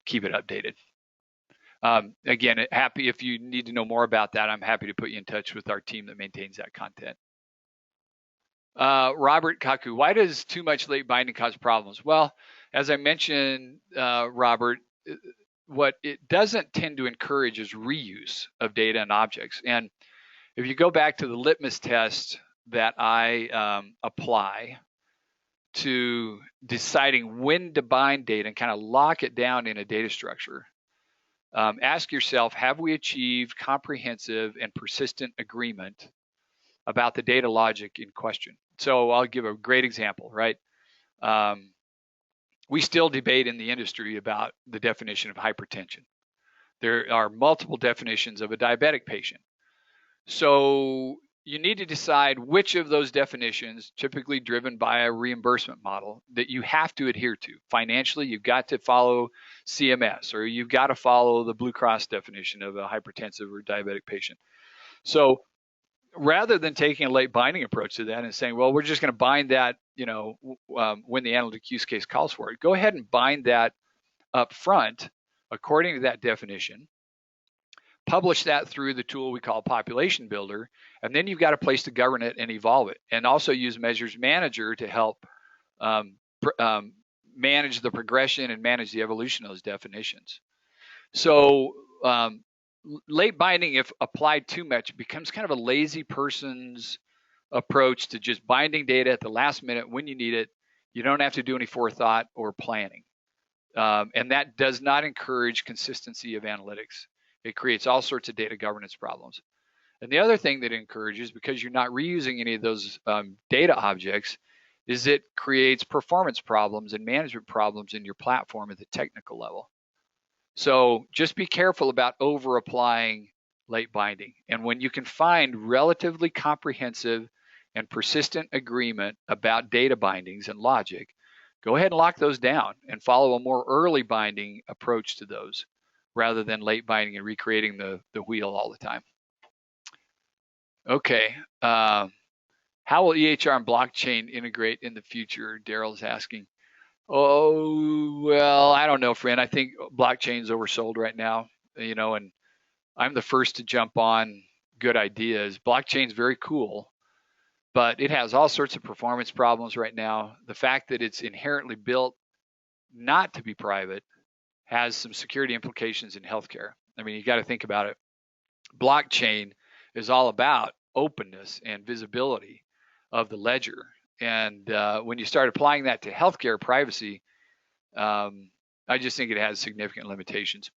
keep it updated. Again, happy if you need to know more about that, I'm happy to put you in touch with our team that maintains that content. Robert Kaku, why does too much late binding cause problems? Well, as I mentioned, Robert, what it doesn't tend to encourage is reuse of data and objects. And if you go back to the litmus test that I apply to deciding when to bind data and kind of lock it down in a data structure, ask yourself, have we achieved comprehensive and persistent agreement about the data logic in question? So I'll give a great example, right? We still debate in the industry about the definition of hypertension. There are multiple definitions of a diabetic patient. So you need to decide which of those definitions, typically driven by a reimbursement model, that you have to adhere to. Financially, you've got to follow CMS, or you've got to follow the Blue Cross definition of a hypertensive or diabetic patient. So rather than taking a late binding approach to that and saying, well, we're just going to bind that, when the analytic use case calls for it, go ahead and bind that up front according to that definition. Publish that through the tool we call Population Builder, and then you've got a place to govern it and evolve it. And also use Measures Manager to help manage the progression and manage the evolution of those definitions. So late binding, if applied too much, becomes kind of a lazy person's approach to just binding data at the last minute when you need it. You don't have to do any forethought or planning. And that does not encourage consistency of analytics. It creates all sorts of data governance problems. And the other thing that it encourages, because you're not reusing any of those data objects, is it creates performance problems and management problems in your platform at the technical level. So just be careful about over applying late binding. And when you can find relatively comprehensive and persistent agreement about data bindings and logic, go ahead and lock those down and follow a more early binding approach to those, rather than late binding and recreating the wheel all the time. Okay. How will EHR and blockchain integrate in the future? Daryl's asking. Oh, well, I don't know, friend. I think blockchain's oversold right now, and I'm the first to jump on good ideas. Blockchain's very cool, but it has all sorts of performance problems right now. The fact that it's inherently built not to be private has some security implications in healthcare. I mean, you got to think about it. Blockchain is all about openness and visibility of the ledger. And when you start applying that to healthcare privacy, I just think it has significant limitations.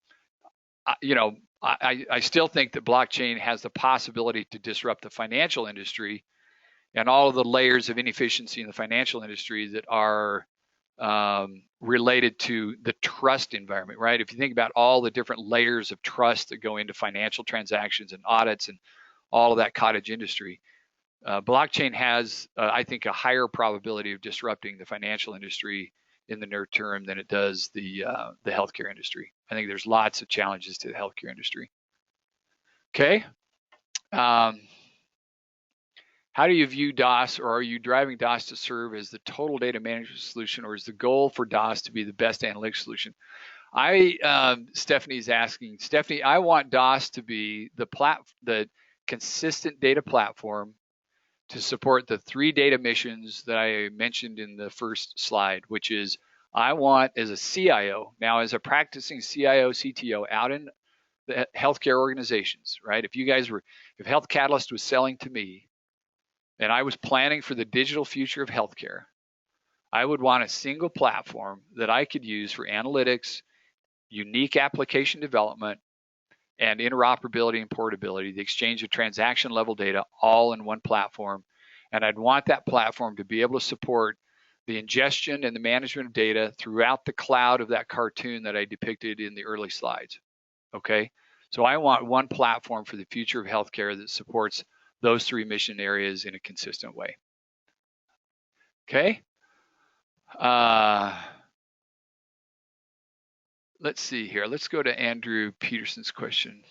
I still think that blockchain has the possibility to disrupt the financial industry and all of the layers of inefficiency in the financial industry that are related to the trust environment, right? If you think about all the different layers of trust that go into financial transactions and audits and all of that cottage industry, blockchain has, I think, a higher probability of disrupting the financial industry in the near term than it does the healthcare industry. I think there's lots of challenges to the healthcare industry. Okay. how do you view DOS, or are you driving DOS to serve as the total data management solution, or is the goal for DOS to be the best analytics solution? Stephanie's asking, Stephanie, I want DOS to be the consistent data platform to support the 3 data missions that I mentioned in the first slide, which is I want, as a CIO, now as a practicing CIO, CTO out in the healthcare organizations, right? If Health Catalyst was selling to me and I was planning for the digital future of healthcare, I would want a single platform that I could use for analytics, unique application development, and interoperability and portability, the exchange of transaction level data all in one platform. And I'd want that platform to be able to support the ingestion and the management of data throughout the cloud of that cartoon that I depicted in the early slides. Okay, so I want one platform for the future of healthcare that supports those 3 mission areas in a consistent way. Okay. Let's see here. Let's go to Andrew Peterson's question.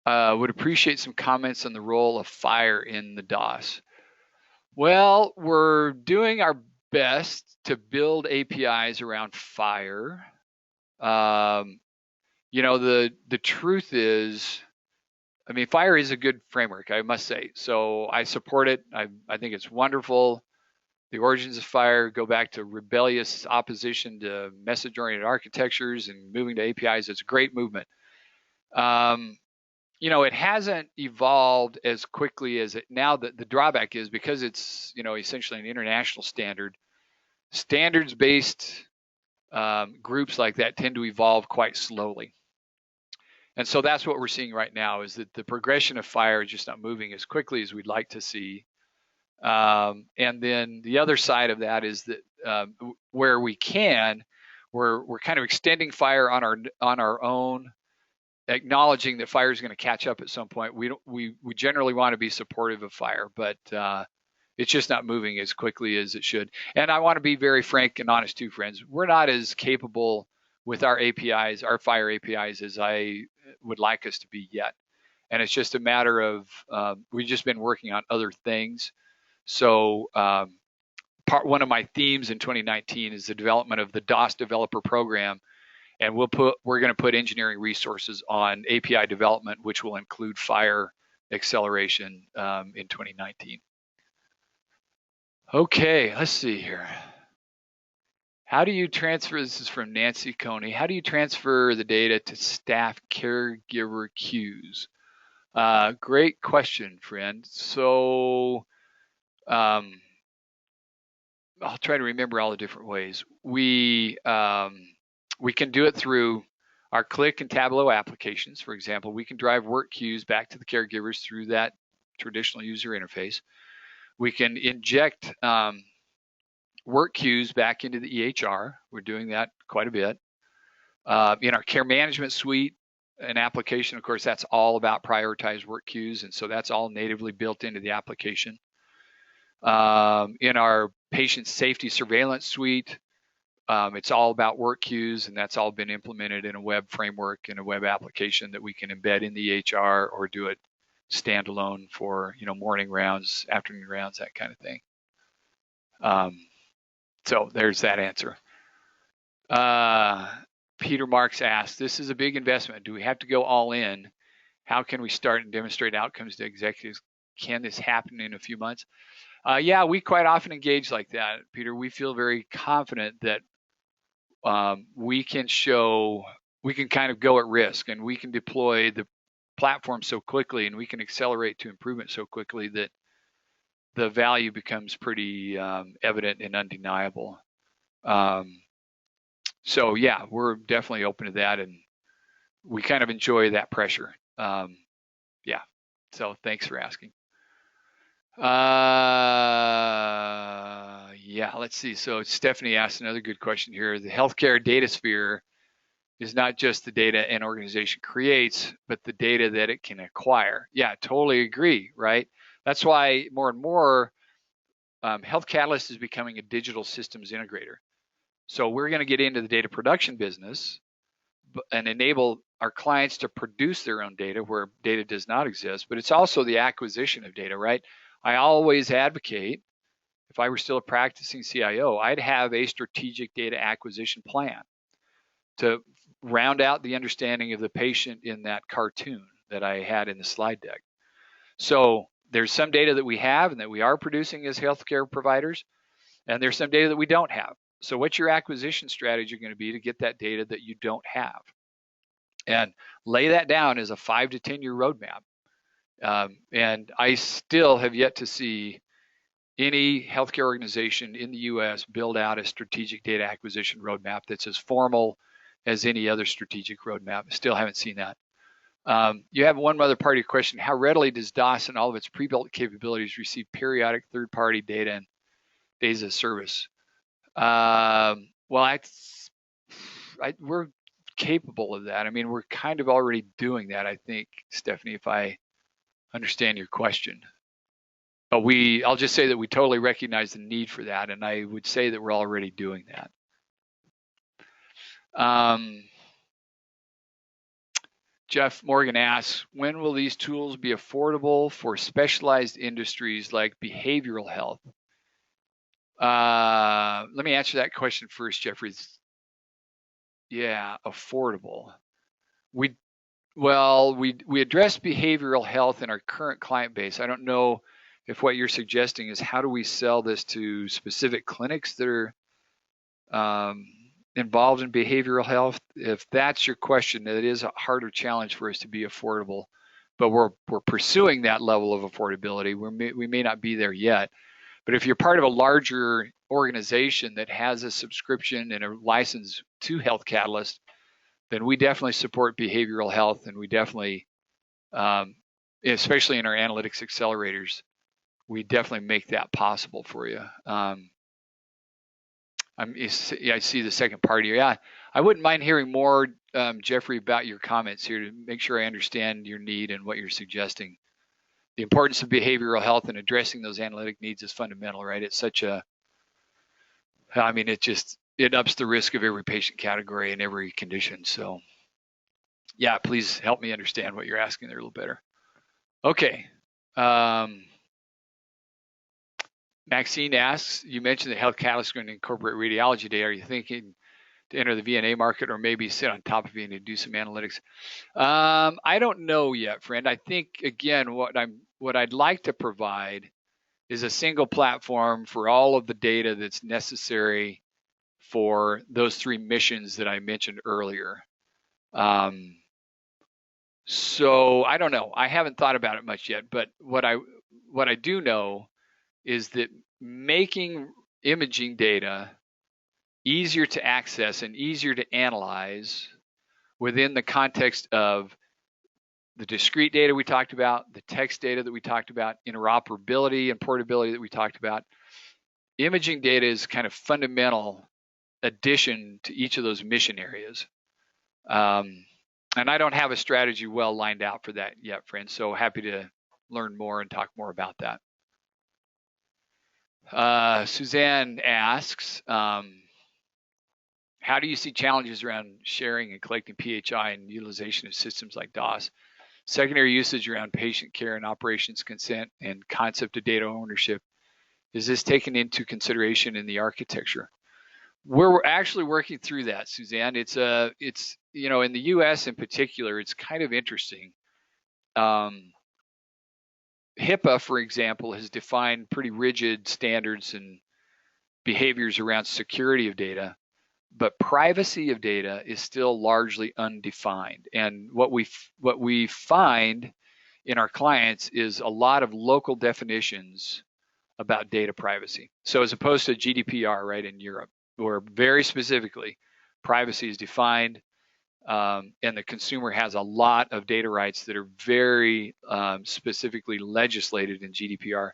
Would appreciate some comments on the role of FHIR in the DOS. Well, we're doing our best to build APIs around FHIR. You know, the truth is, I mean, FHIR is a good framework, I must say. So I support it. I think it's wonderful. The origins of FHIR go back to rebellious opposition to message-oriented architectures and moving to APIs. It's a great movement. You know, it hasn't evolved as quickly as it now. The drawback is because it's, you know, essentially an international standard. Standards-based groups like that tend to evolve quite slowly. And so that's what we're seeing right now, is that the progression of FHIR is just not moving as quickly as we'd like to see. And then the other side of that is that where we can, we're kind of extending FHIR on our own, acknowledging that FHIR is going to catch up at some point. We generally want to be supportive of FHIR, but it's just not moving as quickly as it should. And I want to be very frank and honest too, friends. We're not as capable with our APIs, our FHIR APIs, as I would like us to be yet. And it's just a matter of we've just been working on other things. So one of my themes in 2019 is the development of the DOS developer program, and we're going to put engineering resources on API development, which will include FHIR acceleration in 2019. Okay, let's see here. How do you transfer, this is from Nancy Coney, how do you transfer the data to staff caregiver queues? Great question, friend. So I'll try to remember all the different ways. We can do it through our Click and Tableau applications. For example, we can drive work queues back to the caregivers through that traditional user interface. We can inject work queues back into the EHR. We're doing that quite a bit. In our care management suite, an application, of course, that's all about prioritized work queues, and so that's all natively built into the application. In our patient safety surveillance suite, it's all about work queues, and that's all been implemented in a web framework and a web application that we can embed in the EHR or do it standalone for, you know, morning rounds, afternoon rounds, that kind of thing. So there's that answer. Peter Marks asked, this is a big investment. Do we have to go all in? How can we start and demonstrate outcomes to executives? Can this happen in a few months? Yeah, we quite often engage like that, Peter. We feel very confident that we can kind of go at risk, and we can deploy the platform so quickly, and we can accelerate to improvement so quickly that the value becomes pretty evident and undeniable. So yeah, we're definitely open to that, and we kind of enjoy that pressure. Yeah, so thanks for asking. Yeah, let's see. So Stephanie asked another good question here. The healthcare data sphere is not just the data an organization creates, but the data that it can acquire. Yeah, totally agree, right? That's why more and more Health Catalyst is becoming a digital systems integrator. So we're going to get into the data production business and enable our clients to produce their own data where data does not exist, but it's also the acquisition of data, right? I always advocate, if I were still a practicing CIO, I'd have a strategic data acquisition plan to round out the understanding of the patient in that cartoon that I had in the slide deck. So there's some data that we have and that we are producing as healthcare providers, and there's some data that we don't have. So what's your acquisition strategy going to be to get that data that you don't have? And lay that down as a 5 to 10 year roadmap. And I still have yet to see any healthcare organization in the US build out a strategic data acquisition roadmap that's as formal as any other strategic roadmap. Still haven't seen that. You have one other part of your question. How readily does DOS and all of its pre-built capabilities receive periodic third-party data and days of service? Well, we're capable of that. I mean, we're kind of already doing that, I think, Stephanie, if I understand your question. But I'll just say that we totally recognize the need for that, and I would say that we're already doing that. Jeff Morgan asks, when will these tools be affordable for specialized industries like behavioral health? Let me answer that question first, Jeffrey. Yeah, affordable. We address behavioral health in our current client base. I don't know if what you're suggesting is how do we sell this to specific clinics that are involved in behavioral health. If that's your question, it is a harder challenge for us to be affordable, but we're pursuing that level of affordability. We may not be there yet, but if you're part of a larger organization that has a subscription and a license to Health Catalyst, then we definitely support behavioral health, and we definitely, especially in our analytics accelerators, we definitely make that possible for you. I see the second part here. Yeah, I wouldn't mind hearing more, Jeffrey, about your comments here to make sure I understand your need and what you're suggesting. The importance of behavioral health and addressing those analytic needs is fundamental, right? It's such a, I mean, it ups the risk of every patient category and every condition. So yeah, please help me understand what you're asking there a little better. Okay. Maxine asks, you mentioned that Health Catalyst is going to incorporate radiology data. Are you thinking to enter the VNA market or maybe sit on top of VNA and do some analytics? I don't know yet, friend. I think, again, what I'd like to provide is a single platform for all of the data that's necessary for those three missions that I mentioned earlier. So I don't know. I haven't thought about it much yet, but what I do know is that making imaging data easier to access and easier to analyze within the context of the discrete data we talked about, the text data that we talked about, interoperability and portability that we talked about. Imaging data is kind of fundamental addition to each of those mission areas. And I don't have a strategy well lined out for that yet, friends. So happy to learn more and talk more about that. Suzanne asks, how do you see challenges around sharing and collecting PHI and utilization of systems like DOS? Secondary usage around patient care and operations consent and concept of data ownership. Is this taken into consideration in the architecture? We're actually working through that, Suzanne. It's you know, in the US in particular, it's kind of interesting. HIPAA, for example, has defined pretty rigid standards and behaviors around security of data, but privacy of data is still largely undefined. And what we find in our clients is a lot of local definitions about data privacy. So as opposed to GDPR, right, in Europe, where very specifically privacy is defined, and the consumer has a lot of data rights that are very specifically legislated in GDPR.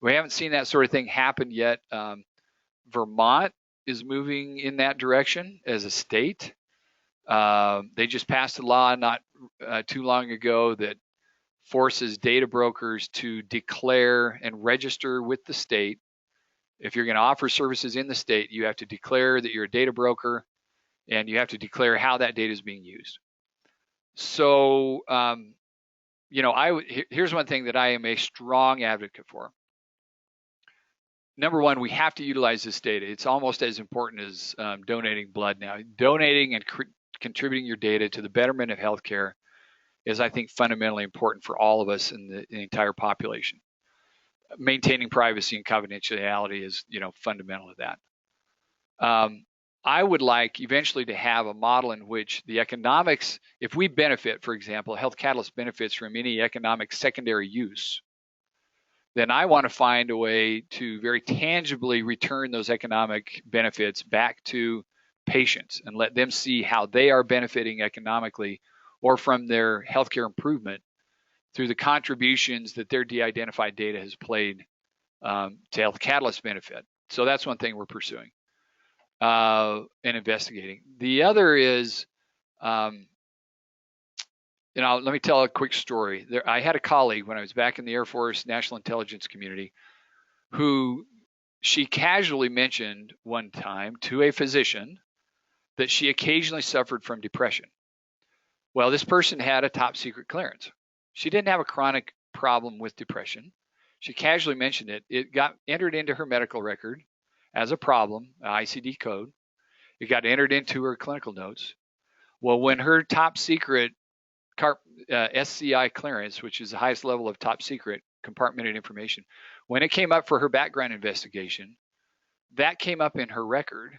We haven't seen that sort of thing happen yet. Vermont is moving in that direction as a state. They just passed a law not too long ago that forces data brokers to declare and register with the state. If you're going to offer services in the state, you have to declare that you're a data broker, and you have to declare how that data is being used. So here's one thing that I am a strong advocate for. Number one, we have to utilize this data. It's almost as important as donating blood now. Donating and contributing your data to the betterment of healthcare is, I think, fundamentally important for all of us in the entire population. Maintaining privacy and confidentiality is, fundamental to that. I would like eventually to have a model in which the economics, if we benefit, for example, Health Catalyst benefits from any economic secondary use, then I want to find a way to very tangibly return those economic benefits back to patients and let them see how they are benefiting economically or from their healthcare improvement through the contributions that their de-identified data has played to Health Catalyst benefit. So that's one thing we're pursuing and investigating. The other is, let me tell a quick story. I had a colleague when I was back in the Air Force National Intelligence Community who she casually mentioned one time to a physician that she occasionally suffered from depression. Well, this person had a top secret clearance. She didn't have a chronic problem with depression. She casually mentioned it. It got entered into her medical record as a problem, an ICD code. It got entered into her clinical notes. Well, when her top secret SCI clearance, which is the highest level of top secret compartmented information, when it came up for her background investigation, that came up in her record,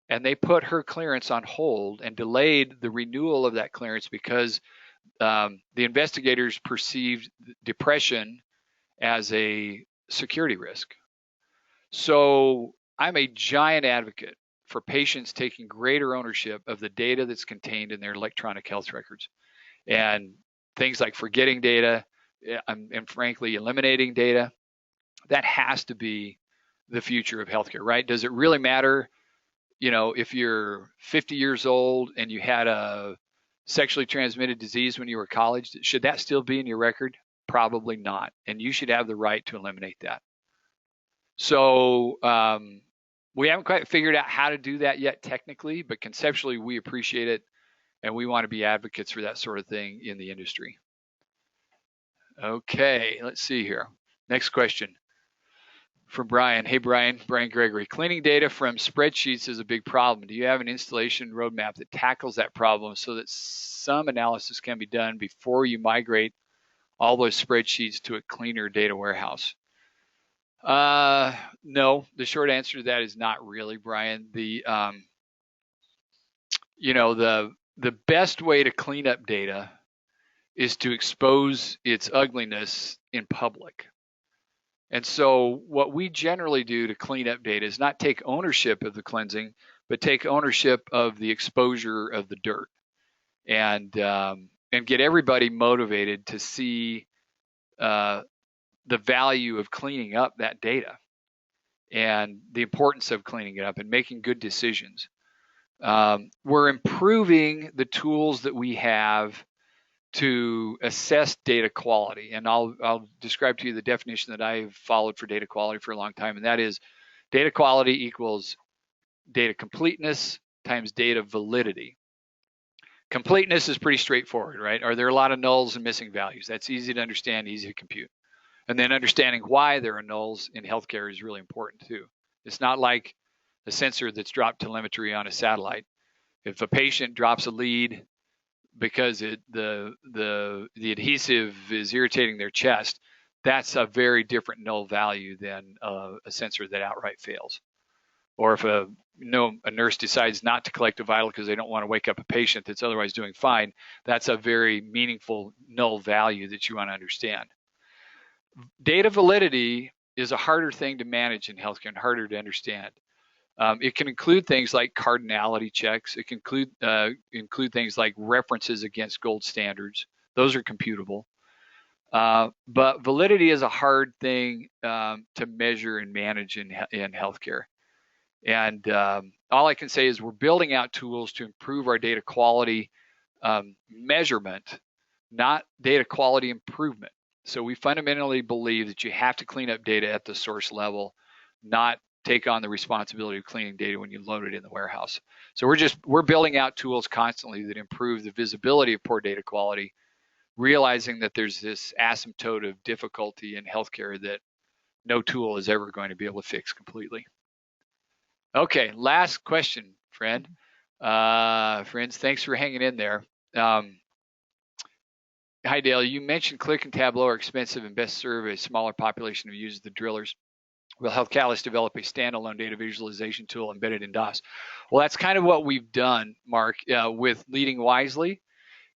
and they put her clearance on hold and delayed the renewal of that clearance because the investigators perceived depression as a security risk. So I'm a giant advocate for patients taking greater ownership of the data that's contained in their electronic health records. And things like forgetting data and frankly, eliminating data, that has to be the future of healthcare, right? Does it really matter, if you're 50 years old and you had a sexually transmitted disease when you were in college? Should that still be in your record? Probably not. And you should have the right to eliminate that. So we haven't quite figured out how to do that yet technically, but conceptually we appreciate it. And we want to be advocates for that sort of thing in the industry. Okay, let's see here. Next question from Brian. Hey, Brian Gregory. Cleaning data from spreadsheets is a big problem. Do you have an installation roadmap that tackles that problem so that some analysis can be done before you migrate all those spreadsheets to a cleaner data warehouse? No, the short answer to that is not really, Brian. The best way to clean up data is to expose its ugliness in public. And so what we generally do to clean up data is not take ownership of the cleansing, but take ownership of the exposure of the dirt and get everybody motivated to see the value of cleaning up that data and the importance of cleaning it up and making good decisions. We're improving the tools that we have to assess data quality. And I'll describe to you the definition that I've followed for data quality for a long time. And that is data quality equals data completeness times data validity. Completeness is pretty straightforward, right? Are there a lot of nulls and missing values? That's easy to understand, easy to compute. And then understanding why there are nulls in healthcare is really important too. It's not like a sensor that's dropped telemetry on a satellite. If a patient drops a lead because the adhesive is irritating their chest, that's a very different null value than a sensor that outright fails. Or if a nurse decides not to collect a vital because they don't want to wake up a patient that's otherwise doing fine, that's a very meaningful null value that you want to understand. Data validity is a harder thing to manage in healthcare and harder to understand. It can include things like cardinality checks. It can include things like references against gold standards. Those are computable. But validity is a hard thing to measure and manage in healthcare. And all I can say is we're building out tools to improve our data quality measurement, not data quality improvement. So we fundamentally believe that you have to clean up data at the source level, not take on the responsibility of cleaning data when you load it in the warehouse. So we're building out tools constantly that improve the visibility of poor data quality, realizing that there's this asymptote of difficulty in healthcare that no tool is ever going to be able to fix completely. Okay, last question, friends, thanks for hanging in there. Hi, Dale. You mentioned Click and Tableau are expensive and best serve a smaller population of users, the drillers. Will Health Catalyst develop a standalone data visualization tool embedded in DOS? Well, that's kind of what we've done, Mark, with Leading Wisely.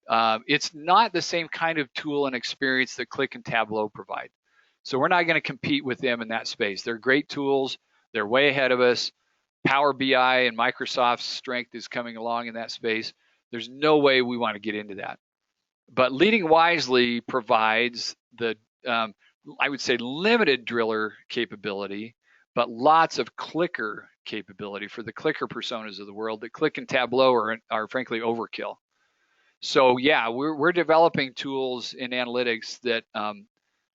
It's not the same kind of tool and experience that Click and Tableau provide. So we're not going to compete with them in that space. They're great tools. They're way ahead of us. Power BI and Microsoft's strength is coming along in that space. There's no way we want to get into that. But Leading Wisely provides the, I would say, limited driller capability, but lots of clicker capability for the clicker personas of the world. That Click and Tableau are frankly overkill. So yeah, we're developing tools in analytics that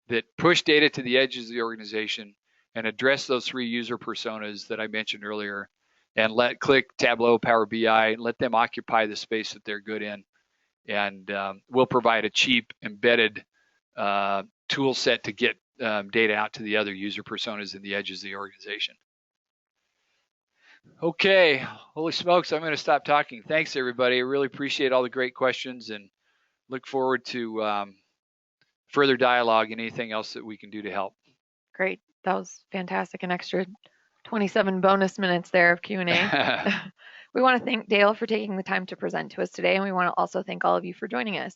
that push data to the edges of the organization and address those three user personas that I mentioned earlier, and let Click, Tableau, Power BI, let them occupy the space that they're good in. And we'll provide a cheap embedded tool set to get data out to the other user personas in the edges of the organization. Okay, holy smokes, I'm going to stop talking. Thanks, everybody. I really appreciate all the great questions and look forward to further dialogue and anything else that we can do to help. Great. That was fantastic. An extra 27 bonus minutes there of Q&A. We want to thank Dale for taking the time to present to us today, and we want to also thank all of you for joining us.